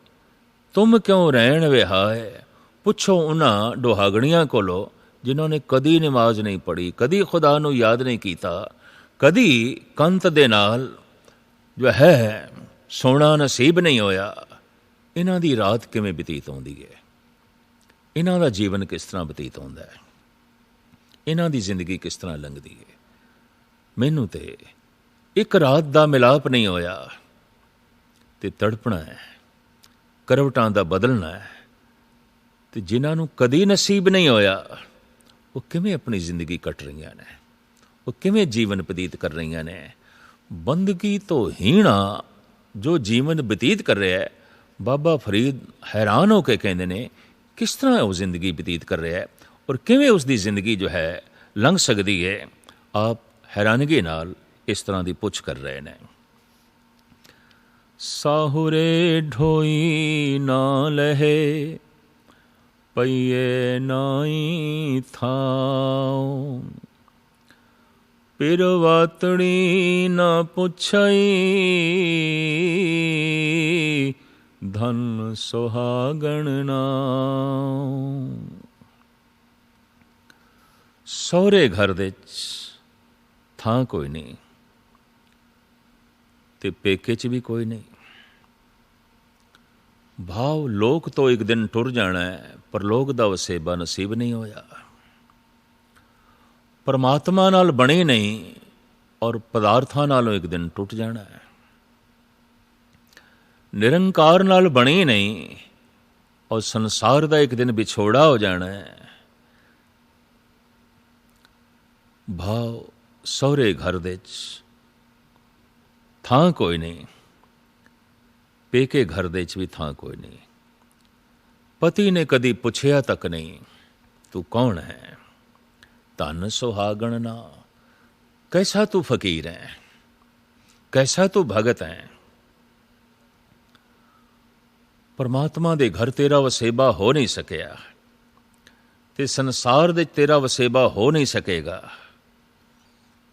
तुम क्यों रहन विहाए। पुछो उन्हां डोहागणियां कोलो जिन्होंने कदी नमाज नहीं पढ़ी, कदी खुदा नूं याद नहीं कीता, कदी कंत दे नाल जो है सोना नसीब नहीं होया। इन्हां दी रात किवें बतीत होंदी है, इन्हां दा जीवन किस तरह बतीत होंदा है, इन्हां दी जिंदगी किस तरह लंघदी है। मैनू ते एक रात दा मिलाप नहीं होया ते तड़पना है, करवटां दा बदलना है। ते जिन्हां नूं कदी नसीब नहीं होया वो किवें अपनी जिंदगी कट रही ने, वो किवें जीवन बतीत कर रही ने। बंदगी तो हीणा जो जीवन बतीत कर रहा है, बाबा फरीद हैरान होकर कहते ने किस तरह वो जिंदगी बतीत कर रहा है और किवें उसकी जिंदगी जो है लंघ सकती है। आप हैरानगी नाल इस तरह की पुछ कर रहे हैं। साहुरे ढोई ना लहे, पइए नाई थाओ, पिरवातड़ी न पुछई, धन सुहागण नाम। सहुरे घर दे थां कोई नहीं ते पेके च भी कोई नहीं। भाव लोक तो एक दिन टुर जाना है, पर लोक दा वसेबा नसीब नहीं होया। परमात्मा नाल बने नहीं और पदार्थां नालों एक दिन टुट जाना है। निरंकार नाल बने नहीं और संसार दा एक दिन विछोड़ा हो जाना है। भाव सहुरे घर दे थां कोई नहीं, पेके घर दे भी थां कोई नहीं। पति ने कदी पुछया तक नहीं, तू कौन है? धन सुहागण ना। कैसा तू फकीर है, कैसा तू भगत है। परमात्मा दे घर तेरा वसेबा हो नहीं सकिया ते संसार दे तेरा वसेबा हो नहीं सकेगा।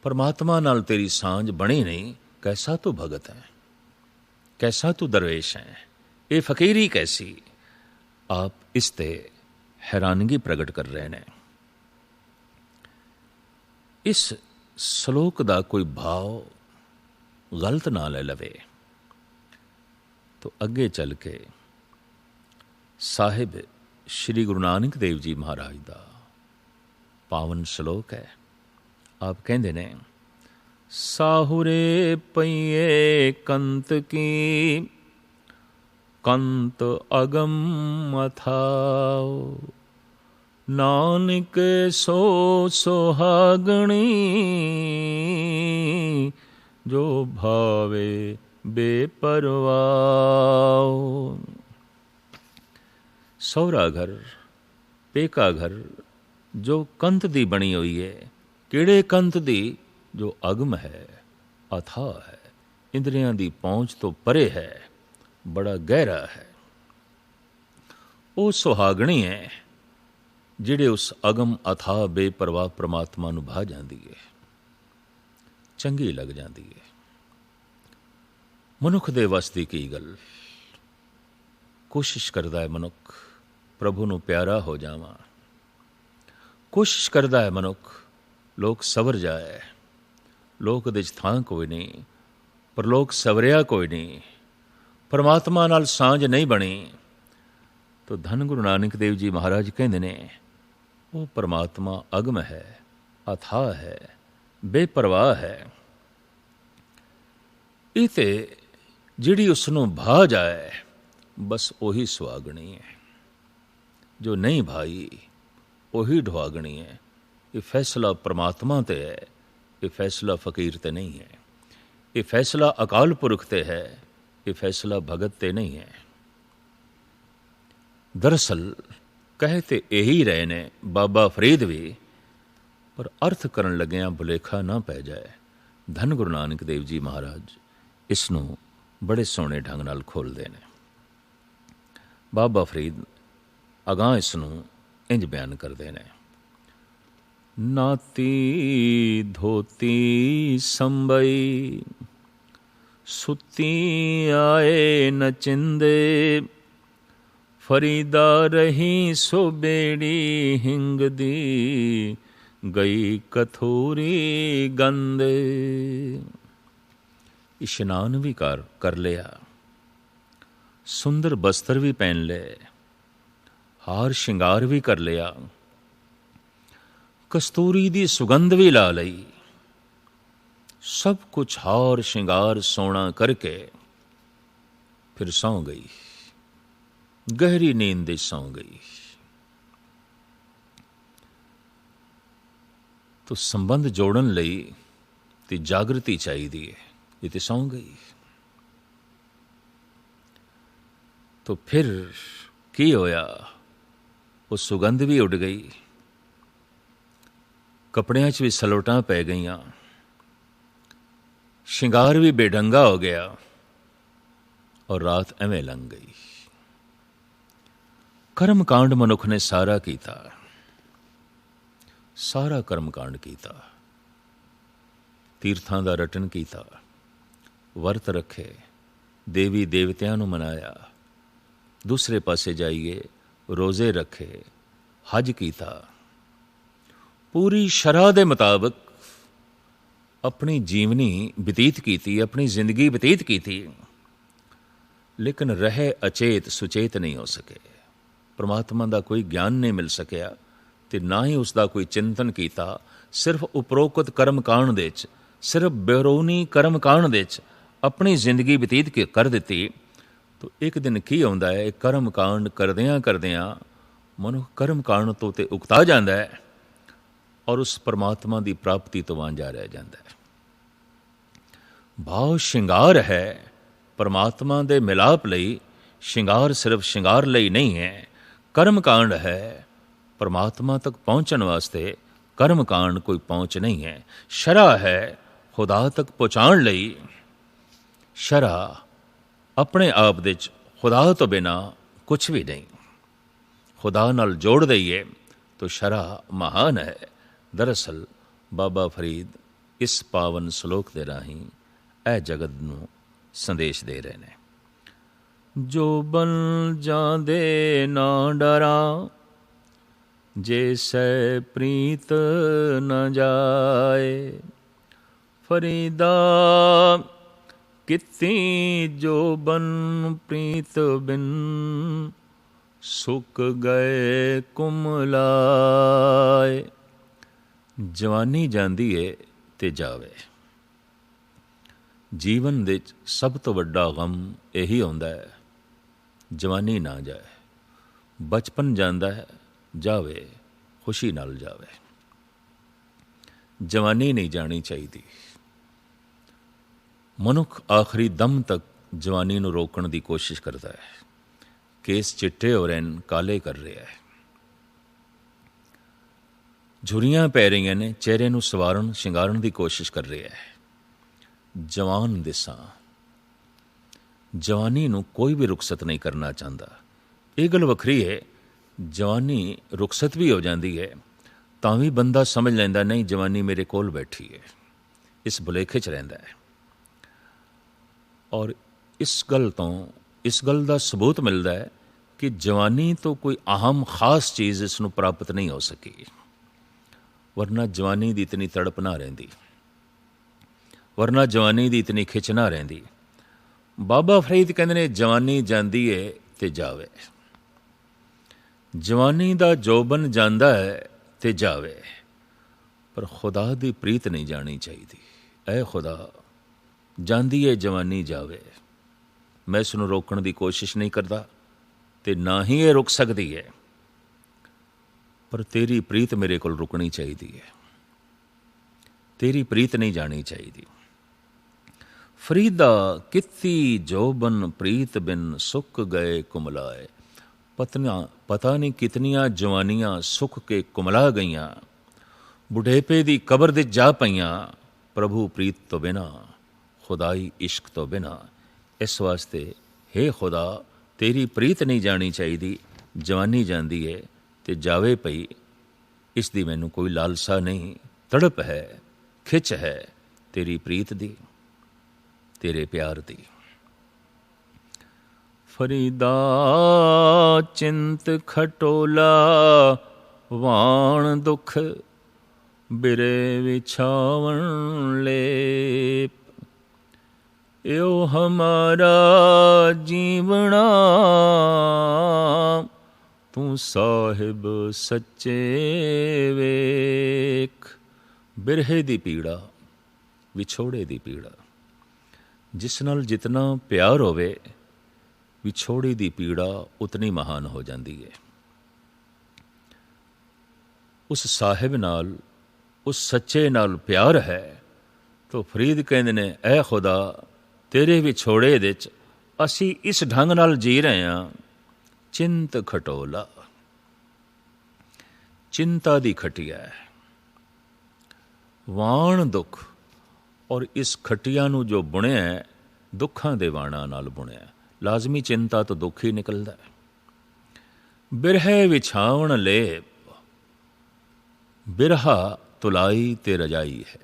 परमात्मा नाल तेरी सांझ बनी नहीं। कैसा तू भगत है, कैसा तू दरवेश है, ये फकीरी कैसी। आप इस ते हैरानगी प्रगट कर रहे हैं। इस श्लोक दा कोई भाव गलत ना ले लवे तो अगे चल के साहिब श्री गुरु नानक देव जी महाराज दा पावन श्लोक है। आप कहते ने, साहुरे पइए कंत की, कंत अगम अथाओ। नानक सो सुहागणी, जो भावे बेपरवाओ। सहुरा घर, पेका घर जो कंत दी बनी हुई है। किहड़े कंत दी? जो अगम है, अथाह है, इंद्रियां दी पहुंच तो परे है, बड़ा गहरा है। वो सुहागणी है जिहड़े उस अगम अथाह बेपरवाह परमात्मा नूं भा जांदी है, चंगी लग जाती है। मनुख दे वस दी की गल। कोशिश करता है मनुख प्रभु नूं प्यारा हो जावां। कोशिश करता है मनुख लोक सवर जाए। लोक दे थां कोई नहीं, पर लोक सवरिया कोई नहीं। परमात्मा नाल सांझ नहीं बनी। तो धन गुरु नानक देव जी महाराज कहते ने, वो परमात्मा अगम है, अथाह है, बेपरवाह है। इते जिहड़ी उसनों भा जाए बस ओही सुहागणी है। जो नहीं भाई ओही ढुआगणी है। ये फैसला परमात्मा ते है, ये फैसला फकीर ते नहीं है। ये फैसला अकाल पुरख ते है, ये फैसला भगत ते नहीं है। दरअसल कहते यही रहे ने बाबा फरीद भी, पर अर्थ करन लग्या भुलेखा ना पै जाए। धन गुरु नानक देव जी महाराज इसनों बड़े सोहने ढंग नाल खोलते ने। बाबा फरीद अगां इसनों इंज बयान करते हैं। नाती धोती संबई, सुती आए नचिंदे। फरीदा रही सो बेड़ी हिंग दी, गई कथूरी गंदे। इशनान भी कर लिया, सुंदर बस्तर भी पहन ले, हार श्रृंगार भी कर लिया, कस्तूरी दी सुगंध भी ला लई। सब कुछ हार श्रृंगार सोना करके फिर सौ गई। गहरी नींद सौ गई। तो संबंध जोड़न लई ते जागृति चाहिए। ये तो सौ गई। तो फिर की होया? वो सुगंध भी उड़ गई, कपड़ियां च भी सलोटां पै गईयां, श्रृंगार भी बेढंगा हो गया और रात एवें लंघ गई। कर्मकांड मनुख ने सारा कीता, सारा कर्मकांड कीता। ਤੀਰਥਾਂ ਦਾ ਰਟਨ ਕੀਤਾ, ਵਰਤ ਰੱਖੇ, ਦੇਵੀ ਦੇਵਤਿਆਂ ਨੂੰ ਮਨਾਇਆ। ਦੂਸਰੇ ਪਾਸੇ ਜਾਈਏ, ਰੋਜ਼ੇ ਰੱਖੇ, ਹਜ ਕੀਤਾ, ਪੂਰੀ ਸ਼ਰ੍ਹਾ ਦੇ ਮੁਤਾਬਕ ਆਪਣੀ ਜੀਵਨੀ ਬਤੀਤ ਕੀਤੀ, ਆਪਣੀ ਜ਼ਿੰਦਗੀ ਬਤੀਤ ਕੀਤੀ, ਲੇਕਿਨ ਰਹੇ ਅਚੇਤ ਸੁਚੇਤ ਨਹੀਂ ਹੋ ਸਕੇ। ਪਰਮਾਤਮਾ ਦਾ ਕੋਈ ਗਿਆਨ ਨਹੀਂ ਮਿਲ ਸਕਿਆ ਅਤੇ ਨਾ ਹੀ ਉਸ ਦਾ ਕੋਈ ਚਿੰਤਨ ਕੀਤਾ। ਸਿਰਫ ਉਪਰੋਕਤ ਕਰਮਕਾਂਡ ਦੇ 'ਚ, ਸਿਰਫ ਬੇਰੋਨੀ ਕਰਮਕਾਂਡ ਦੇ 'ਚ ਆਪਣੀ ਜ਼ਿੰਦਗੀ ਬਤੀਤ ਕਰ ਦਿੱਤੀ। ਤਾਂ ਇੱਕ ਦਿਨ ਕੀ ਆਉਂਦਾ ਹੈ, ਕਰਮਕਾਂਡ ਕਰਦਿਆਂ ਕਰਦਿਆਂ ਮਨੁੱਖ ਕਰਮਕਾਂਡ ਤੋਂ ਤੇ ਉਕਤਾ ਜਾਂਦਾ ਹੈ ਔਰ ਉਸ ਪਰਮਾਤਮਾ ਦੀ ਪ੍ਰਾਪਤੀ ਤੋਂ ਵਾਂਝਾ ਰਹਿ ਜਾਂਦਾ ਹੈ। ਭਾਵ ਸ਼ਿੰਗਾਰ ਹੈ ਪਰਮਾਤਮਾ ਦੇ ਮਿਲਾਪ ਲਈ। ਸ਼ਿੰਗਾਰ ਸਿਰਫ ਸ਼ਿੰਗਾਰ ਲਈ ਨਹੀਂ ਹੈ, ਕਰਮਕਾਂਡ ਹੈ ਪਰਮਾਤਮਾ ਤੱਕ ਪਹੁੰਚਣ ਵਾਸਤੇ। ਕਰਮਕਾਂਡ ਕੋਈ ਪਹੁੰਚ ਨਹੀਂ ਹੈ। ਸ਼ਰ੍ਹਾ ਹੈ ਖੁਦਾ ਤੱਕ ਪਹੁੰਚਾਉਣ ਲਈ। ਸ਼ਰ੍ਹਾ ਆਪਣੇ ਆਪ ਦੇ 'ਚ ਖੁਦਾ ਤੋਂ ਬਿਨਾਂ ਕੁਛ ਵੀ ਨਹੀਂ। ਖੁਦਾ ਨਾਲ ਜੋੜ ਦਈਏ ਤਾਂ ਸ਼ਰ੍ਹਾ ਮਹਾਨ ਹੈ। ਦਰਅਸਲ ਬਾਬਾ ਫਰੀਦ ਇਸ ਪਾਵਨ ਸਲੋਕ ਦੇ ਰਾਹੀਂ ਇਹ ਜਗਤ ਨੂੰ ਸੰਦੇਸ਼ ਦੇ ਰਹੇ ਨੇ। ਜੋ ਬਨ ਜਾਂਦੇ ਨਾ ਡਰਾਂ, ਜੇ ਸੈ ਪ੍ਰੀਤ ਨ ਜਾਏ। ਫਰੀਦਾ ਕੀਤੀ ਜੋ ਬਨ ਪ੍ਰੀਤ ਬਿਨ, ਸੁੱਕ ਗਏ ਕੁਮਲਾਏ। ਜਵਾਨੀ ਜਾਂਦੀ ਏ ਤੇ ਜਾਵੇ। ਜੀਵਨ ਦੇ ਸਭ ਤੋਂ ਵੱਡਾ ਗਮ ਇਹੀ ਹੁੰਦਾ ਹੈ, ਜਵਾਨੀ ਨਾ ਜਾਏ। ਬਚਪਨ ਜਾਂਦਾ ਹੈ, ਜਾਵੇ, ਖੁਸ਼ੀ ਨਾਲ ਜਾਵੇ। ਜਵਾਨੀ ਨਹੀਂ ਜਾਣੀ ਚਾਹੀਦੀ। ਮਨੁੱਖ ਆਖਰੀ ਦਮ ਤੱਕ ਜਵਾਨੀ ਨੂੰ ਰੋਕਣ ਦੀ ਕੋਸ਼ਿਸ਼ ਕਰਦਾ ਹੈ। ਕੇਸ ਚਿੱਟੇ ਹੋ ਰਹੇ ਨੇ, ਕਾਲੇ ਕਰ ਰਿਹਾ ਹੈ। ਝੁਰੀਆਂ ਪੈ ਰਹੀਆਂ ਨੇ, ਚਿਹਰੇ ਨੂੰ ਸਵਾਰਨ ਸ਼ਿੰਗਾਰਨ ਦੀ ਕੋਸ਼ਿਸ਼ ਕਰ ਰਿਹਾ ਹੈ। ਜਵਾਨ ਦਿਸਾਂ। ਜਵਾਨੀ ਨੂੰ ਕੋਈ ਵੀ ਰੁਖਸਤ ਨਹੀਂ ਕਰਨਾ ਚਾਹੁੰਦਾ। ਇਹ ਗੱਲ ਵੱਖਰੀ ਹੈ, ਜਵਾਨੀ ਰੁਖਸਤ ਵੀ ਹੋ ਜਾਂਦੀ ਹੈ ਤਾਂ ਵੀ ਬੰਦਾ ਸਮਝ ਲੈਂਦਾ ਨਹੀਂ ਜਵਾਨੀ ਮੇਰੇ ਕੋਲ ਬੈਠੀ ਹੈ। ਇਸ ਭੁਲੇਖੇ 'ਚ ਰਹਿੰਦਾ ਹੈ। ਔਰ ਇਸ ਗੱਲ ਦਾ ਸਬੂਤ ਮਿਲਦਾ ਹੈ ਕਿ ਜਵਾਨੀ ਤੋਂ ਕੋਈ ਅਹਮ ਖਾਸ ਚੀਜ਼ ਇਸ ਨੂੰ ਪ੍ਰਾਪਤ ਨਹੀਂ ਹੋ ਸਕੀ, ਵਰਨਾ ਜਵਾਨੀ ਦੀ ਇਤਨੀ ਤੜਪ ਨਾ ਰਹਿੰਦੀ, ਵਰਨਾ ਜਵਾਨੀ ਦੀ ਇਤਨੀ ਖਿੱਚ ਨਾ ਰਹਿੰਦੀ। ਬਾਬਾ ਫਰੀਦ ਕਹਿੰਦੇ ਨੇ ਜਵਾਨੀ ਜਾਂਦੀ ਹੈ ਤੇ ਜਾਵੇ। ਜਵਾਨੀ ਦਾ ਜੋਬਨ ਜਾਂਦਾ ਹੈ ਤੇ ਜਾਵੇ, ਪਰ ਖੁਦਾ ਦੀ ਪ੍ਰੀਤ ਨਹੀਂ ਜਾਣੀ ਚਾਹੀਦੀ। ਐ ਖੁਦਾ, ਜਾਂਦੀ ਹੈ ਜਵਾਨੀ ਜਾਵੇ। ਮੈਂ ਇਸ ਨੂੰ ਰੋਕਣ ਦੀ ਕੋਸ਼ਿਸ਼ ਨਹੀਂ ਕਰਦਾ ਤੇ ਨਾ ਹੀ ਇਹ ਰੁਕ ਸਕਦੀ ਹੈ, ਪਰ ਤੇਰੀ ਪ੍ਰੀਤ ਮੇਰੇ ਕੋਲ ਰੁਕਣੀ ਚਾਹੀਦੀ ਹੈ। ਤੇਰੀ ਪ੍ਰੀਤ ਨਹੀਂ ਜਾਣੀ ਚਾਹੀਦੀ। ਫਰੀਦਾ ਕੀਤੀ ਜੋਬਨ ਪ੍ਰੀਤ ਬਿਨ, ਸੁੱਕ ਗਏ ਕੁਮਲਾਏ। ਪਤਾ ਨਹੀਂ ਕਿਤਨੀਆਂ ਜਵਾਨੀਆਂ ਸੁੱਕ ਕੇ ਕੁਮਲਾ ਗਈਆਂ, ਬੁਢੇਪੇ ਦੀ ਕਬਰ ਦੇ ਜਾ ਪਈਆਂ, ਪ੍ਰਭੂ ਪ੍ਰੀਤ ਤੋਂ ਬਿਨਾਂ, ਖੁਦਾਈ ਇਸ਼ਕ ਤੋਂ ਬਿਨਾਂ। ਇਸ ਵਾਸਤੇ ਹੇ ਖੁਦਾ, ਤੇਰੀ ਪ੍ਰੀਤ ਨਹੀਂ ਜਾਣੀ ਚਾਹੀਦੀ। ਜਵਾਨੀ ਜਾਂਦੀ ਹੈ ਤੇ ਜਾਵੇ ਪਈ, ਇਸ ਦੀ ਮੈਨੂੰ ਕੋਈ ਲਾਲਸਾ ਨਹੀਂ। ਤੜਪ ਹੈ, ਖਿੱਚ ਹੈ ਤੇਰੀ ਪ੍ਰੀਤ ਦੀ, ਤੇਰੇ ਪਿਆਰ ਦੀ। ਫਰੀਦਾ ਚਿੰਤ ਖਟੋਲਾ, ਵਾਣ ਦੁਖ ਬਿਰੇ ਵਿਛਾਵਣ ਲੇਪ। ਏਉ ਹਮਾਰਾ ਜੀਵਣਾ, ਤੂੰ ਸਾਹਿਬ ਸੱਚੇ ਵੇਖ। ਬਿਰਹੇ ਦੀ ਪੀੜਾ, ਵਿਛੋੜੇ ਦੀ ਪੀੜਾ। ਜਿਸ ਨਾਲ ਜਿਤਨਾ ਪਿਆਰ ਹੋਵੇ, ਵਿਛੋੜੇ ਦੀ ਪੀੜਾ ਉਤਨੀ ਮਹਾਨ ਹੋ ਜਾਂਦੀ ਹੈ। ਉਸ ਸਾਹਿਬ ਨਾਲ, ਉਸ ਸੱਚੇ ਨਾਲ ਪਿਆਰ ਹੈ ਤਾਂ ਫਰੀਦ ਕਹਿੰਦੇ ਨੇ ਐ ਖੁਦਾ, ਤੇਰੇ ਵਿਛੋੜੇ ਦੇ 'ਚ ਅਸੀਂ ਇਸ ਢੰਗ ਨਾਲ ਜੀ ਰਹੇ ਹਾਂ। ਚਿੰਤ ਖਟੋਲਾ, ਚਿੰਤਾ ਦੀ ਖਟੀਆ ਹੈ। ਵਾਣ ਦੁੱਖ, ਔਰ ਇਸ ਖਟੀਆ ਨੂੰ ਜੋ ਬੁਣਿਆ ਹੈ, ਦੁੱਖਾਂ ਦੇ ਵਾਣਾਂ ਨਾਲ ਬੁਣਿਆ। ਲਾਜ਼ਮੀ ਚਿੰਤਾ ਤੋਂ ਦੁੱਖ ਹੀ ਨਿਕਲਦਾ ਹੈ। ਬਿਰਹੇ ਵਿਛਾਵਣ ਲੇਪ, ਬਿਰਹਾ ਤੁਲਾਈ ਤੇ ਰਜਾਈ ਹੈ।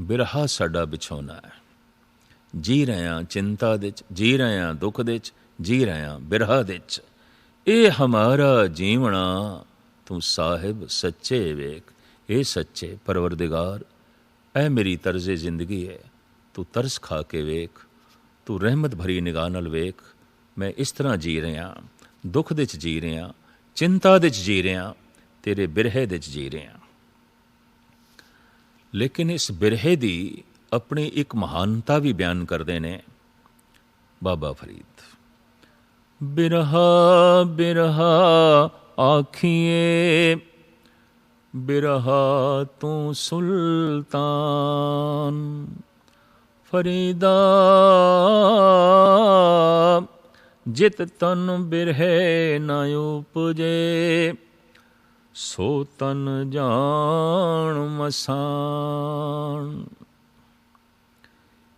ਬਿਰਹਾ ਸਾਡਾ ਵਿਛੋਨਾ ਹੈ। ਜੀ ਰਹੇ ਹਾਂ ਚਿੰਤਾ ਦੇ 'ਚ, ਜੀ ਰਹੇ ਹਾਂ ਦੁੱਖ ਦੇ 'ਚ, ਜੀ ਰਹੇ ਹਾਂ ਬਿਰਹਾ ਦੇ 'ਚ। ਇਹ ਹਮਾਰਾ ਜੀਵਣਾ ਤੂੰ ਸਾਹਿਬ ਸੱਚੇ ਵੇਖ। ਇਹ ਸੱਚੇ ਪਰਵਰਦਿਗਾਰ, ਇਹ ਮੇਰੀ ਤਰਜ਼ੇ ਜ਼ਿੰਦਗੀ ਹੈ, ਤੂੰ ਤਰਸ ਖਾ ਕੇ ਵੇਖ, ਤੂੰ ਰਹਿਮਤ ਭਰੀ ਨਿਗਾਹ ਨਾਲ ਵੇਖ। ਮੈਂ ਇਸ ਤਰ੍ਹਾਂ ਜੀ ਰਿਹਾ, ਦੁੱਖ ਦੇ 'ਚ ਜੀ ਰਿਹਾ, ਚਿੰਤਾ ਦੇ 'ਚ ਜੀ ਰਿਹਾ, ਤੇਰੇ ਬਿਰਹੇ ਦੇ 'ਚ ਜੀ ਰਿਹਾ। ਲੇਕਿਨ ਇਸ ਬਿਰਹੇ ਦੀ ਆਪਣੀ ਇੱਕ ਮਹਾਨਤਾ ਵੀ ਬਿਆਨ ਕਰਦੇ ਨੇ ਬਾਬਾ ਫਰੀਦ। ਬਿਰਹਾ ਬਿਰਹਾ ਆਖੀਏ, ਬਿਰਹਾ ਤੂੰ ਸੁਲਤਾਨ। ਫਰੀਦਾ ਜਿਤ ਤਨ ਬਿਰਹੇ ਨਾ ਉਪਜੇ, ਸੋ ਤਨ ਜਾਣ ਮਸਾਨ।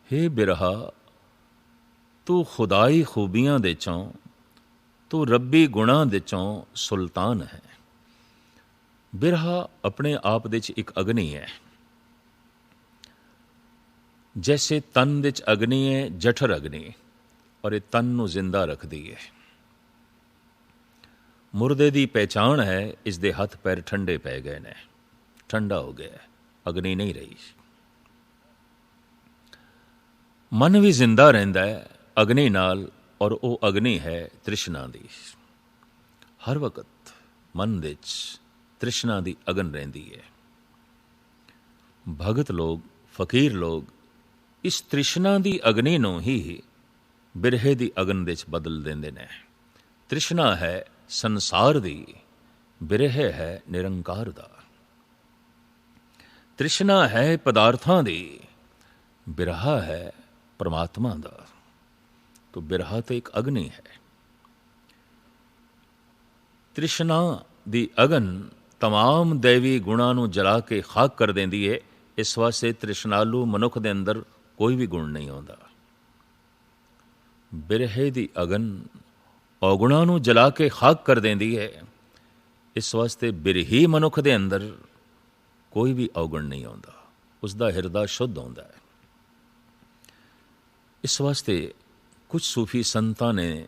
हे ਬਿਰਹਾ, ਤੂੰ ਖੁਦਾਈ ਖੂਬੀਆਂ ਦੇ ਚੋਂ, ਤੂੰ ਰੱਬੀ ਗੁਣਾਂ ਦੇ ਚੋਂ ਸੁਲਤਾਨ ਹੈ। ਬਿਰਹਾ ਆਪਣੇ ਆਪ ਦੇ 'ਚ ਇੱਕ ਅਗਨੀ ਹੈ। ਜੈਸੇ ਤਨ ਦੇ 'ਚ ਅਗਨੀ ਹੈ, ਜਠਰ ਅਗਨੀ, ਔਰ ਇਹ ਤਨ ਨੂੰ ਜ਼ਿੰਦਾ ਰੱਖਦੀ ਹੈ। ਮੁਰਦੇ ਦੀ ਪਹਿਚਾਣ ਹੈ, ਇਸ ਦੇ ਹੱਥ ਪੈਰ ਠੰਡੇ ਪੈ ਗਏ ਨੇ, ਠੰਡਾ ਹੋ ਗਿਆ, ਅਗਨੀ ਨਹੀਂ ਰਹੀ। ਮਨ ਵੀ ਜ਼ਿੰਦਾ ਰਹਿੰਦਾ ਹੈ ਅਗਨੀ ਨਾਲ, ਔਰ ਉਹ ਅਗਨੀ ਹੈ ਤ੍ਰਿਸ਼ਨਾ ਦੀ। ਹਰ ਵਕਤ ਮਨ ਦੇ 'ਚ ਤ੍ਰਿਸ਼ਨਾ ਦੀ ਅਗਨ ਰਹਿੰਦੀ ਹੈ। ਭਗਤ ਲੋਕ, ਫਕੀਰ ਲੋਕ ਇਸ ਤ੍ਰਿਸ਼ਨਾ ਦੀ ਅਗਨੀ ਨੂੰ ਹੀ ਬਿਰਹੇ ਦੀ ਅਗਨ ਦੇ 'ਚ ਬਦਲ ਦਿੰਦੇ ਨੇ। ਤ੍ਰਿਸ਼ਨਾ ਹੈ ਸੰਸਾਰ ਦੀ, ਬਿਰਹੇ ਹੈ ਨਿਰੰਕਾਰ ਦਾ। ਤ੍ਰਿਸ਼ਨਾ ਹੈ ਪਦਾਰਥਾਂ ਦੀ, ਬਿਰਹਾ ਹੈ ਪਰਮਾਤਮਾ ਦਾ। ਤੋ ਬਿਰਹਾ ਤਾਂ ਇੱਕ ਅਗਨੀ ਹੈ। ਤ੍ਰਿਸ਼ਨਾ ਦੀ ਅਗਨ ਤਮਾਮ ਦੈਵੀ ਗੁਣਾਂ ਨੂੰ ਜਲਾ ਕੇ ਖਾਕ ਕਰ ਦਿੰਦੀ ਹੈ। ਇਸ ਵਾਸਤੇ ਤ੍ਰਿਸ਼ਨਾਲੂ ਮਨੁੱਖ ਦੇ ਅੰਦਰ ਕੋਈ ਵੀ ਗੁਣ ਨਹੀਂ ਆਉਂਦਾ। ਬਿਰਹੇ ਦੀ ਅਗਨ ਔਗੁਣਾਂ ਨੂੰ ਜਲਾ ਕੇ ਖਾਕ ਕਰ ਦਿੰਦੀ ਹੈ। ਇਸ ਵਾਸਤੇ ਬਿਰਹੀ ਮਨੁੱਖ ਦੇ ਅੰਦਰ ਕੋਈ ਵੀ ਔਗੁਣ ਨਹੀਂ ਆਉਂਦਾ, ਉਸ ਦਾ ਹਿਰਦਾ ਸ਼ੁੱਧ ਹੁੰਦਾ ਹੈ। ਇਸ ਵਾਸਤੇ ਕੁਝ ਸੂਫੀ ਸੰਤਾਂ ਨੇ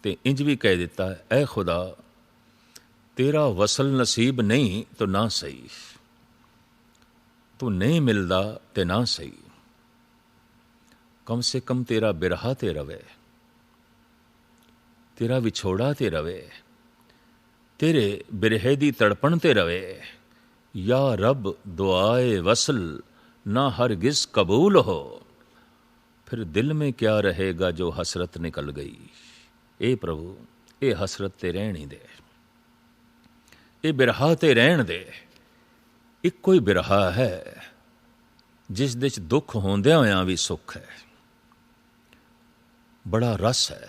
ਤੇ ਇੰਜ ਵੀ ਕਹਿ ਦਿੱਤਾ, ਐ ਖੁਦਾ ਤੇਰਾ ਵਸਲ ਨਸੀਬ ਨਹੀਂ ਤੋ ਨਾ ਸਹੀ, ਤੂੰ ਨਹੀਂ ਮਿਲਦਾ ਤੇ ਨਾ ਸਹੀ, ਕਮ ਸੇ ਕਮ ਤੇਰਾ ਬਿਰਹਾ ਤੇ ਰਵੇ, ਤੇਰਾ ਵਿਛੋੜਾ ਤੇ ਰਵੇ, ਤੇਰੇ ਬਿਰਹੇ ਦੀ ਤੜਪਣ ਤੇ ਰਵੇ। ਯਾ ਰੱਬ ਦੁਆਏ ਵਸਲ ਨਾ ਹਰगिज़ कबूल हो, फिर दिल में क्या रहेगा जो हसरत निकल गई। ए प्रभु, ये हसरत ते रहन ही दे, ये बिरहा ते रहन दे। ਇੱਕੋ ਹੀ ਬਿਰਹਾ ਹੈ ਜਿਸ ਦੇ 'ਚ ਦੁੱਖ ਹੁੰਦਿਆਂ ਹੋਇਆਂ ਵੀ ਸੁੱਖ ਹੈ, ਬੜਾ ਰਸ ਹੈ।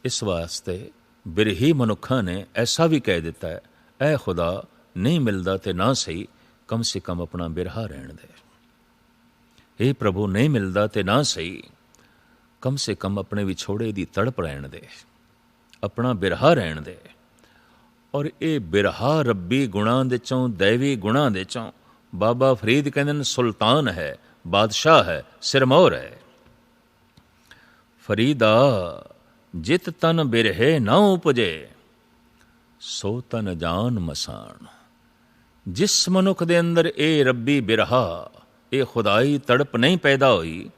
ਇਸ ਵਾਸਤੇ ਬਿਰਹੀ ਮਨੁੱਖਾਂ ਨੇ ਐਸਾ ਵੀ ਕਹਿ ਦਿੱਤਾ ਹੈ, ਐ ਖੁਦਾ ਨਹੀਂ ਮਿਲਦਾ ਤੇ ਨਾ ਸਹੀ, ਕਮ ਸੇ ਕਮ ਆਪਣਾ ਬਿਰਹਾ ਰਹਿਣ ਦੇ। ਇਹ ਪ੍ਰਭੂ ਨਹੀਂ ਮਿਲਦਾ ਤੇ ਨਾ ਸਹੀ, ਕਮ ਸੇ ਕਮ ਆਪਣੇ ਵਿਛੋੜੇ ਦੀ ਤੜਪ ਰਹਿਣ ਦੇ, ਆਪਣਾ ਬਿਰਹਾ ਰਹਿਣ ਦੇ। ਔਰ ਇਹ ਬਿਰਹਾ ਰੱਬੀ ਗੁਣਾਂ ਦੇ ਚੋਂ, ਦੈਵੀ ਗੁਣਾਂ ਦੇ ਚੋਂ ਬਾਬਾ ਫਰੀਦ ਕਹਿੰਦੇ ਨੇ ਸੁਲਤਾਨ ਹੈ, ਬਾਦਸ਼ਾਹ ਹੈ, ਸਿਰਮੌਰ ਹੈ। ਫਰੀਦਾ ਜਿਤ ਤਨ ਬਿਰਹੇ ਨਾ ਉਪਜੇ, ਸੋ ਤਨ ਜਾਨ ਮਸਾਨ। ਜਿਸ ਮਨੁੱਖ ਦੇ ਅੰਦਰ ਇਹ ਰੱਬੀ ਬਿਰਹਾ, ਇਹ ਖੁਦਾਈ ਤੜਪ ਨਹੀਂ ਪੈਦਾ ਹੋਈ,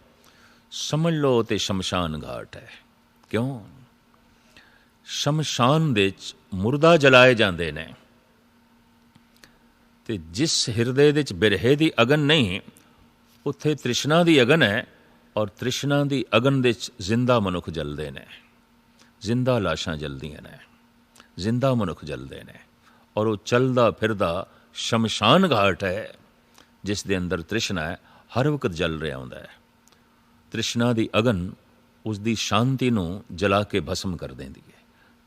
ਸਮਝ ਲਓ ਤੇ ਸ਼ਮਸ਼ਾਨ ਘਾਟ ਹੈ। ਕਿਉਂ? ਸ਼ਮਸ਼ਾਨ ਦੇ 'ਚ ਮੁਰਦਾ ਜਲਾਏ ਜਾਂਦੇ ਨੇ, ਤੇ ਜਿਸ ਹਿਰਦੇ ਦੇ 'ਚ ਬਿਰਹੇ ਦੀ ਅਗਨ ਨਹੀਂ, ਉੱਥੇ ਤ੍ਰਿਸ਼ਨਾ ਦੀ ਅਗਨ ਹੈ। ਔਰ ਤ੍ਰਿਸ਼ਨਾ ਦੀ ਅਗਨ ਦੇ 'ਚ ਜ਼ਿੰਦਾ ਮਨੁੱਖ ਜਲਦੇ ਨੇ, ਜ਼ਿੰਦਾ ਲਾਸ਼ਾਂ ਜਲਦੀਆਂ ਨੇ, ਜ਼ਿੰਦਾ ਮਨੁੱਖ ਜਲਦੇ ਨੇ। ਔਰ ਉਹ ਚੱਲਦਾ ਫਿਰਦਾ ਸ਼ਮਸ਼ਾਨ ਘਾਟ ਹੈ ਜਿਸ ਦੇ ਅੰਦਰ ਤ੍ਰਿਸ਼ਨਾ ਹੈ, ਹਰ ਵਕਤ ਜਲ ਰਿਹਾ ਹੁੰਦਾ ਹੈ। ਤ੍ਰਿਸ਼ਨਾ ਦੀ ਅਗਨ ਉਸ ਦੀ ਸ਼ਾਂਤੀ ਨੂੰ ਜਲਾ ਕੇ ਭਸਮ ਕਰ ਦਿੰਦੀ ਹੈ।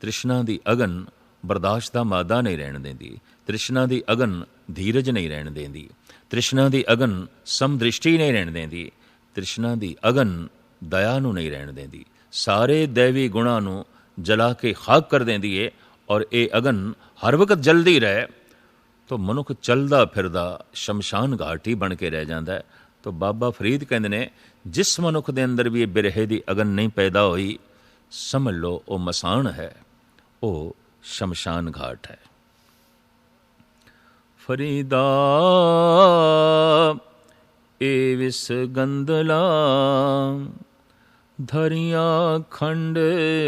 ਤ੍ਰਿਸ਼ਨਾ ਦੀ ਅਗਨ ਬਰਦਾਸ਼ਤ ਦਾ ਮਾਦਾ ਨਹੀਂ ਰਹਿਣ ਦਿੰਦੀ। ਤ੍ਰਿਸ਼ਨਾ ਦੀ ਅਗਨ ਧੀਰਜ ਨਹੀਂ ਰਹਿਣ ਦਿੰਦੀ। ਤ੍ਰਿਸ਼ਨਾ ਦੀ ਅਗਨ ਸਮਦ੍ਰਿਸ਼ਟੀ ਨਹੀਂ ਰਹਿਣ ਦਿੰਦੀ। ਤ੍ਰਿਸ਼ਨਾ ਦੀ ਅਗਨ ਦਇਆ ਨੂੰ ਨਹੀਂ ਰਹਿਣ ਦਿੰਦੀ। ਸਾਰੇ ਦੈਵੀ ਗੁਣਾਂ ਨੂੰ ਜਲਾ ਕੇ ਖਾਕ ਕਰ ਦਿੰਦੀ ਹੈ। ਔਰ ਇਹ ਅਗਨ ਹਰ ਵਕਤ ਜਲਦੀ ਰਹੇ, तो मनुख चलदा फिरदा शमशान घाट ही बन के रह जाता है। तो बाबा फरीद कहते ने जिस मनुख के अंदर भी ये बिरहे की अगन नहीं पैदा हुई, समझ लो वो मसान है, वो शमशान घाट है। फरीदा ए विस गंदला धरिया खंड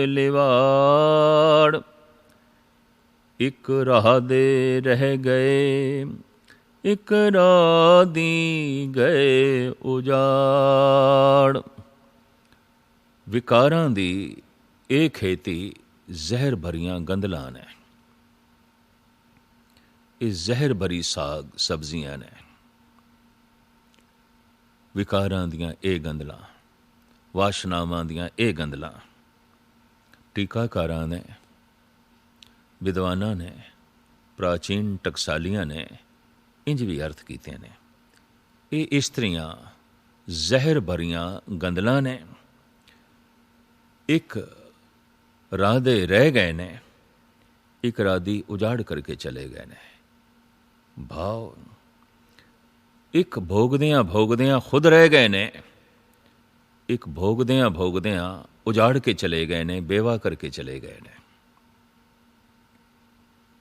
लिवाड़, एक राह दे रह गए एक राह दी गए उजाड़। विकारां दी ਇਹ खेती ਜ਼ਹਿਰ ਭਰੀਆਂ ਗੰਦਲਾਂ ਨੇ, ਇਹ ਜ਼ਹਿਰ ਭਰੀ ਸਾਗ ਸਬਜ਼ੀਆਂ ਨੇ। ਵਿਕਾਰਾਂ ਦੀਆਂ ਇਹ ਗੰਦਲਾਂ, ਵਾਸ਼ਨਾਵਾਂ ਦੀਆਂ ਇਹ ਗੰਦਲਾਂ। ਟੀਕਾਕਾਰਾਂ ਨੇ, ਵਿਦਵਾਨਾਂ ਨੇ, ਪ੍ਰਾਚੀਨ ਟਕਸਾਲੀਆਂ ਨੇ ਇੰਜ ਵੀ ਅਰਥ ਕੀਤੇ ਨੇ। ਇਹ ਇਸਤਰੀਆਂ ਜ਼ਹਿਰ ਭਰੀਆਂ ਗੰਦਲਾਂ ਨੇ, ਇੱਕ ਰਾਹ ਦੇ ਰਹਿ ਗਏ ਨੇ, ਇੱਕ ਰਾਹ ਦੀ ਉਜਾੜ ਕਰਕੇ ਚਲੇ ਗਏ ਨੇ। ਭਾਵ ਇੱਕ ਭੋਗਦਿਆਂ ਭੋਗਦਿਆਂ ਖੁਦ ਰਹਿ ਗਏ ਨੇ, ਇੱਕ ਭੋਗਦਿਆਂ ਭੋਗਦਿਆਂ ਉਜਾੜ ਕੇ ਚਲੇ ਗਏ ਨੇ, ਬੇਵਾ ਕਰਕੇ ਚਲੇ ਗਏ ਨੇ,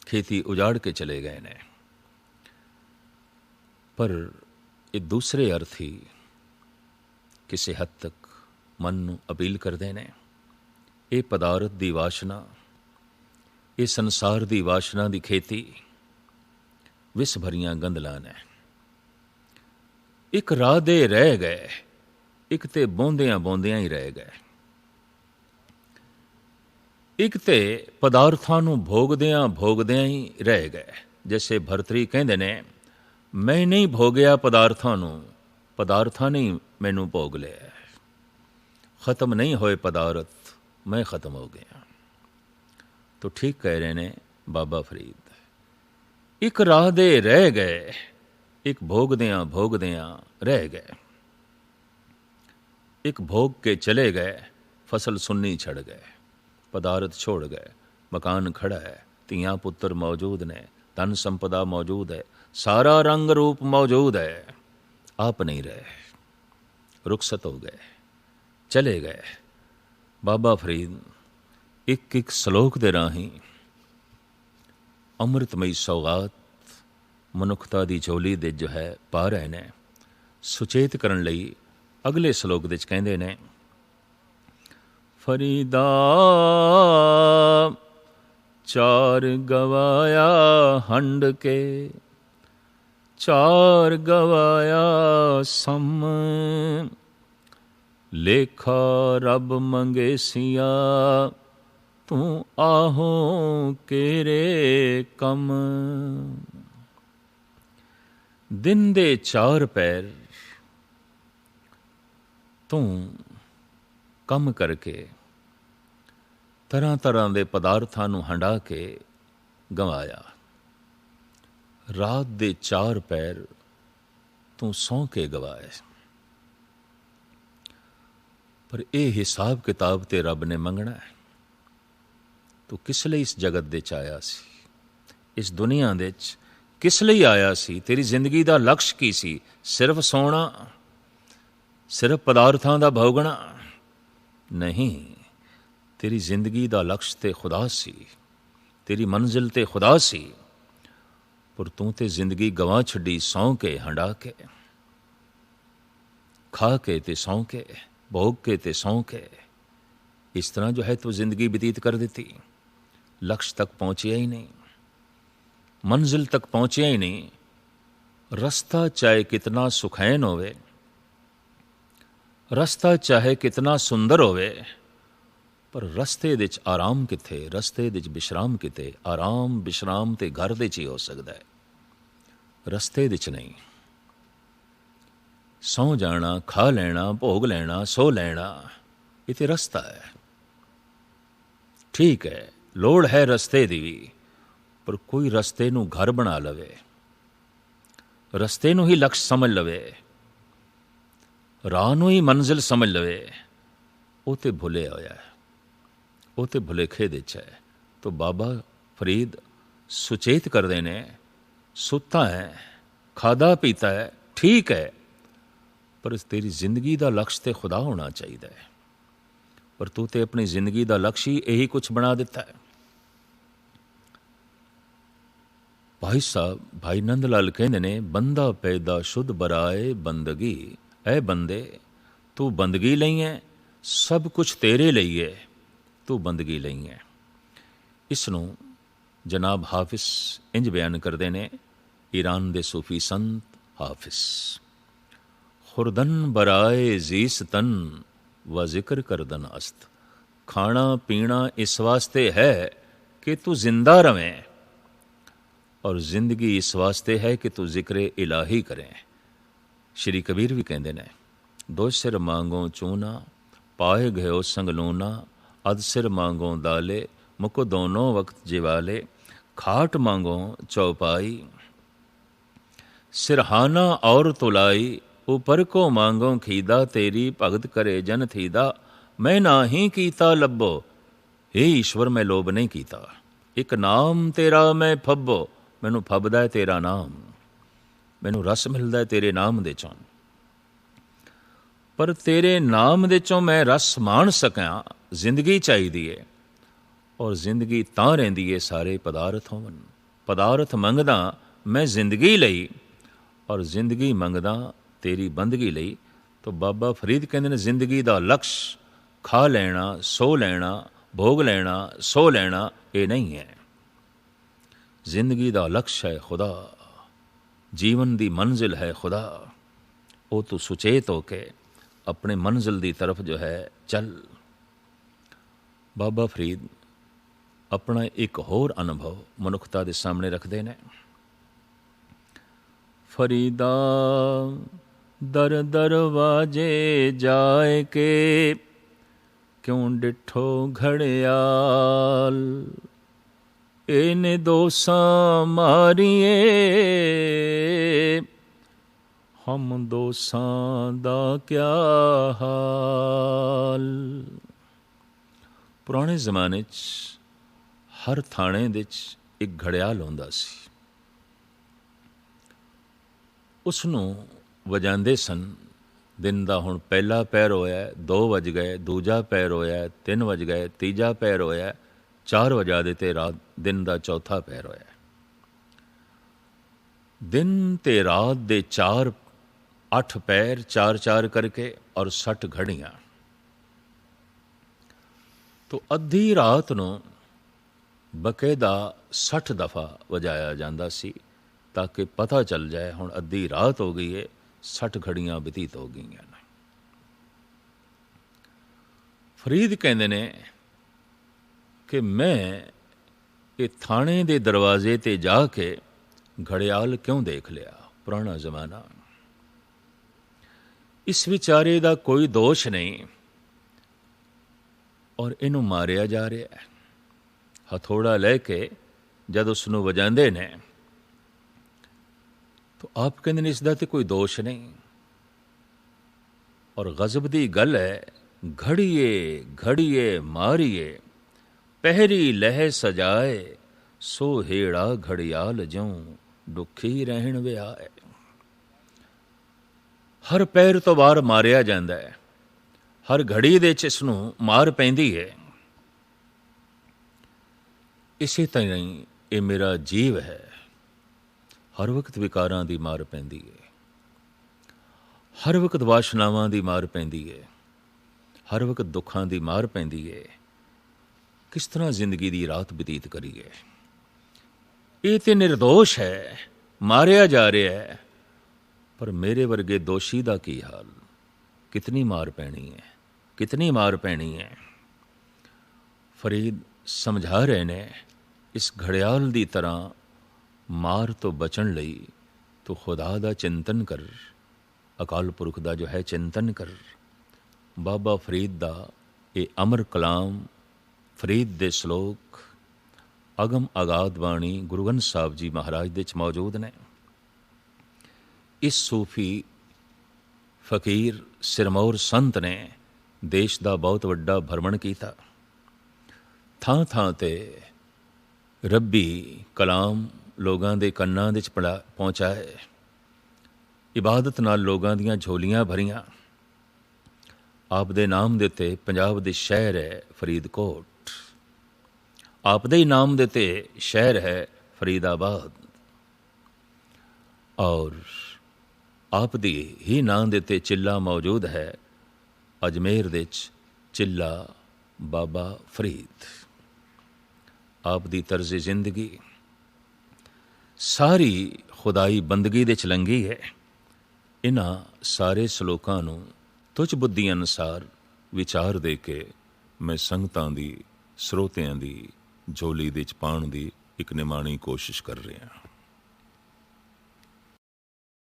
ਖੇਤੀ ਉਜਾੜ ਕੇ ਚਲੇ ਗਏ ਨੇ। ਪਰ ਇਹ ਦੂਸਰੇ ਅਰਥ ਹੀ ਕਿਸੇ ਹੱਦ ਤੱਕ ਮਨ ਨੂੰ ਅਪੀਲ ਕਰਦੇ ਨੇ। ਇਹ ਪਦਾਰਥ ਦੀ ਵਾਸ਼ਨਾ, ਇਹ ਸੰਸਾਰ ਦੀ ਵਾਸ਼ਨਾ ਦੀ ਖੇਤੀ ਵਿਸ ਭਰੀਆਂ ਗੰਦਲਾਂ ਨੇ। ਇੱਕ ਰਾਹ ਦੇ ਰਹਿ ਗਏ, ਇੱਕ ਤੇ ਬੋਂਦਿਆਂ ਬੋਂਦਿਆਂ ਹੀ ਰਹਿ ਗਏ, ਇੱਕ ਤੇ ਪਦਾਰਥਾਂ ਨੂੰ ਭੋਗਦਿਆਂ ਭੋਗਦਿਆਂ ਹੀ ਰਹਿ ਗਏ। ਜੈਸੇ ਭਰਤਰੀ ਕਹਿੰਦੇ ਨੇ, ਮੈਂ ਨਹੀਂ ਭੋਗਿਆ ਪਦਾਰਥਾਂ ਨੂੰ, ਪਦਾਰਥਾਂ ਨੇ ਮੈਨੂੰ ਭੋਗ ਲਿਆ। ਖਤਮ ਨਹੀਂ ਹੋਏ ਪਦਾਰਥ, मैं ख़त्म हो गया। तो ठीक कह रहे ने बाबा फरीद। एक राह दे रह गए, एक भोगदियाँ रह गए, एक भोग के चले गए, फसल सुन्नी छड़ गए, पदार्थ छोड़ गए, मकान खड़ा है, तियाँ पुत्र मौजूद ने, धन संपदा मौजूद है, सारा रंग रूप मौजूद है, आप नहीं रहे, रुखसत हो गए, चले गए। ਬਾਬਾ ਫਰੀਦ ਇੱਕ ਇੱਕ ਸਲੋਕ ਦੇ ਰਾਹੀਂ ਅੰਮ੍ਰਿਤਮਈ ਸੌਗਾਤ ਮਨੁੱਖਤਾ ਦੀ ਝੋਲੀ ਦੇ ਜੋ ਹੈ ਪਾ ਰਹੇ ਨੇ। ਸੁਚੇਤ ਕਰਨ ਲਈ ਅਗਲੇ ਸਲੋਕ ਦੇ ਵਿੱਚ ਕਹਿੰਦੇ ਨੇ, ਫਰੀਦਾ ਚਾਰ ਗਵਾਇਆ ਹੰਡ ਕੇ, ਚਾਰ ਗਵਾਇਆ ਸਮ, ਲੇਖਾ ਰੱਬ ਮੰਗੇਸੀਆ ਤੂੰ ਆਹੋ ਕੇਰੇ ਕਮ। ਦਿਨ ਦੇ ਚਾਰ ਪੈਰ ਤੂੰ ਕੰਮ ਕਰਕੇ ਤਰ੍ਹਾਂ ਤਰ੍ਹਾਂ ਦੇ ਪਦਾਰਥਾਂ ਨੂੰ ਹੰਡਾ ਕੇ ਗਵਾਇਆ। ਰਾਤ ਦੇ ਚਾਰ ਪੈਰ ਤੂੰ ਸੌਂ ਕੇ ਗਵਾਏ। ਪਰ ਇਹ ਹਿਸਾਬ ਕਿਤਾਬ ਤੇ ਰੱਬ ਨੇ ਮੰਗਣਾ ਹੈ। ਤੂੰ ਕਿਸ ਲਈ ਇਸ ਜਗਤ ਦੇ 'ਚ ਆਇਆ ਸੀ, ਇਸ ਦੁਨੀਆ ਦੇ 'ਚ ਕਿਸ ਲਈ ਆਇਆ ਸੀ? ਤੇਰੀ ਜ਼ਿੰਦਗੀ ਦਾ ਲਕਸ਼ ਕੀ ਸੀ? ਸਿਰਫ ਸੌਣਾ, ਸਿਰਫ ਪਦਾਰਥਾਂ ਦਾ ਭੋਗਣਾ? ਨਹੀਂ, ਤੇਰੀ ਜ਼ਿੰਦਗੀ ਦਾ ਲਕਸ਼ ਤੇ ਖੁਦਾ ਸੀ, ਤੇਰੀ ਮੰਜ਼ਿਲ ਤੇ ਖੁਦਾ ਸੀ। ਪਰ ਤੂੰ ਤੇ ਜ਼ਿੰਦਗੀ ਗਵਾ ਛੱਡੀ, ਸੌਂ ਕੇ, ਹੰਡਾ ਕੇ, ਖਾ ਕੇ ਤੇ ਸੌਂ ਕੇ, भोग के ते सौं के। इस तरह जो है तो जिंदगी व्यतीत कर देती, लक्ष्य तक पहुंचे ही नहीं, मंजिल तक पहुंचे ही नहीं। रास्ता चाहे कितना सुखैन होवे, रास्ता चाहे कितना सुंदर होवे, पर रस्ते दे च आराम किथे, रस्ते दे च विश्राम किथे? आराम विश्राम ते घर दे च ही हो सकता है, रस्ते दे च नहीं। सौ जाना, खा लेना, भोग लेना, सो लेना, ये तो रस्ता है। ठीक है, लोड़ है रस्ते दी, पर कोई रस्ते नू घर बना लवे, रस्ते नू ही लक्ष्य समझ लवे, राह नू ही मंजिल समझ लवे, वो तो भुले होया है, वो तो भुलेखे दे च है। तो बाबा फरीद सुचेत कर देने ਸੁੱਤਾ ਹੈ, ਖਾਦਾ ਪੀਤਾ ਹੈ, ਠੀਕ ਹੈ, ਪਰ ਤੇਰੀ ਜ਼ਿੰਦਗੀ ਦਾ ਲਕਸ਼ ਤੇ ਖੁਦਾ ਹੋਣਾ ਚਾਹੀਦਾ ਹੈ। ਪਰ ਤੂੰ ਤੇ ਆਪਣੀ ਜ਼ਿੰਦਗੀ ਦਾ ਲਕਸ਼ ਹੀ ਇਹੀ ਕੁਛ ਬਣਾ ਦਿੱਤਾ ਹੈ। ਭਾਈ ਸਾਹਿਬ ਭਾਈ ਨੰਦ ਲਾਲ ਕਹਿੰਦੇ ਨੇ, ਬੰਦਾ ਪੈਦਾ ਸ਼ੁੱਧ ਬਰਾਏ ਬੰਦਗੀ। ਐ ਬੰਦੇ, ਤੂੰ ਬੰਦਗੀ ਲਈ ਹੈ, ਸਭ ਕੁਛ ਤੇਰੇ ਲਈ ਹੈ, ਤੂੰ ਬੰਦਗੀ ਲਈ ਹੈ। ਇਸ ਨੂੰ ਜਨਾਬ ਹਾਫਿਜ਼ ਇੰਜ ਬਿਆਨ ਕਰਦੇ ਨੇ, ਈਰਾਨ ਦੇ ਸੂਫੀ ਸੰਤ ਹਾਫਿਜ਼, ਖੁਰਦਨ ਬਰਾਏ ਜ਼ੀਸਤਨ व जिक्र करदन अस्त। खाना पीना इस वास्ते है कि तू जिंदा रवें, और जिंदगी इस वास्ते है कि तू जिक्र इलाही करें। श्री कबीर भी कहते ने, दो सिर मांगो चूना पाए गयो संग लूना, अध सिर मांगो दाले मुको दोनों वक्त जिवाले, खाट मांगो चौपाई सिरहाना और तुलाई, ऊपर को मांगो खीदा तेरी भगत करे जन थीदा, मैं ना ही कीता लब्बो। हे ईश्वर मैं लोभ नहीं कीता, एक नाम तेरा मैं फब्बो। मैनू फबदा है तेरा नाम, मैनू रस मिलदा है तेरे नाम दे चों, पर तेरे नाम दे चों मैं रस मान सकां जिंदगी चाहिदी है। और जिंदगी तां रहिंदी है सारे पदार्थ होवन। पदार्थ मंगदा मैं जिंदगी लई, और जिंदगी मंगदा तेरी बंदगी लई। तो बाबा फरीद कहते हैं, जिंदगी का लक्ष खा लेना, सो लेना, भोग लेना, सो लेना, ये नहीं है। जिंदगी का लक्ष्य है खुदा, जीवन की मंजिल है खुदा। वो तू सुचेत होके अपने मंजिल की तरफ जो है चल। बाबा फरीद अपना एक होर अनुभव मनुखता के सामने रखते हैं। फरीदा दर दरवाजे जाए के, क्यों डिठो घड़ियाल, एने दोसा मारिए हम दोसां दा क्या हाल। पुराने जमाने च हर थाने दे च एक घड़ियाल हुंदा सी। उसनूं वजांदे सन। दिन का हुण पहला पैर होया, 2 वज गए, दूजा पैर होया, 3 वज गए, तीजा पैर होया, 4 वजा दे ते रात दिन का चौथा पैर होया। दिन ते रात दे 4 8 पैर, 4-4 करके, और 60 घड़ियां। तो अद्धी रात नूं बकायदा 60 दफ़ा वजाया जांदा सी, ताकि पता चल जाए हुण अद्धी रात हो गई है, 60 घड़ियां बतीत हो गई हैं। फरीद कहते ने कि मैं ये थाने दे दरवाजे ते जाके घड़ियाल क्यों देख लिया। पुराना जमाना, इस विचारे का कोई दोष नहीं, और इनू मारिया जा रहा है। हथौड़ा लैके जब उसनू वजांदे ने, तो आप कहते हैं इसदा ते कोई दोष नहीं। और गजब दी गल है, घड़िए घड़िए मारिए पहरी लह सजाए, सो हेड़ा घड़ियाल ज्यों दुखी रहन वे आए। हर पैर तो बाहर मारिया जाता है, हर घड़ी दे च इसनूं मार पैंदी है। इसे तरह ये मेरा जीव है, हर वक्त विकारां दी मार पैंदी है, हर वक्त वाशनावां दी मार पैंदी है, हर वक्त दुखां दी मार पैंदी है। किस तरह जिंदगी दी रात बतीत करिए। ये तो निर्दोष है, मारिया जा रहा है, पर मेरे वर्गे दोषी दा की हाल। कितनी मार पैनी है, कितनी मार पैनी है। फरीद समझा रहे ने, इस घड़ियाल दी तरह मार तो बचन लई तो खुदा दा चिंतन कर, अकाल पुरख दा जो है चिंतन कर। बाबा फरीद दा ये अमर कलाम, फरीद दे श्लोक अगम आगाद बाणी गुरु ग्रंथ साहब जी महाराज दे च मौजूद ने। इस सूफी फकीर सिरमौर संत ने देश दा बहुत वड्डा भ्रमण किया। थां थां ते रब्बी कलाम ਲੋਕਾਂ ਦੇ ਕੰਨਾਂ ਵਿੱਚ ਪਹੁੰਚਾਏ। ਇਬਾਦਤ ਨਾਲ ਲੋਕਾਂ ਦੀਆਂ ਝੋਲੀਆਂ ਭਰੀਆਂ। ਆਪ ਦੇ ਨਾਮ ਦੇ ਉੱਤੇ ਪੰਜਾਬ ਦੇ ਸ਼ਹਿਰ ਹੈ ਫਰੀਦਕੋਟ। ਆਪ ਦੇ ਹੀ ਨਾਮ ਦੇ ਉੱਤੇ ਸ਼ਹਿਰ ਹੈ ਫਰੀਦਾਬਾਦ। ਔਰ ਆਪ ਦੀ ਹੀ ਨਾਂ ਦੇ ਉੱਤੇ ਚਿੱਲਾ ਮੌਜੂਦ ਹੈ ਅਜਮੇਰ ਦੇ 'ਚ ਚਿੱਲਾ ਬਾਬਾ ਫਰੀਦ। ਆਪ ਦੀ ਤਰਜ਼ ਜ਼ਿੰਦਗੀ ਸਾਰੀ ਖੁਦਾਈ ਬੰਦਗੀ ਦੇ 'ਚ ਲੰਘੀ ਹੈ। ਇਹਨਾਂ ਸਾਰੇ ਸਲੋਕਾਂ ਨੂੰ ਤੁਝ ਬੁੱਧੀ ਅਨੁਸਾਰ ਵਿਚਾਰ ਦੇ ਕੇ ਮੈਂ ਸੰਗਤਾਂ ਦੀ, ਸਰੋਤਿਆਂ ਦੀ ਝੋਲੀ ਦੇ 'ਚ ਪਾਉਣ ਦੀ ਇੱਕ ਨਿਮਾਣੀ ਕੋਸ਼ਿਸ਼ ਕਰ ਰਿਹਾ।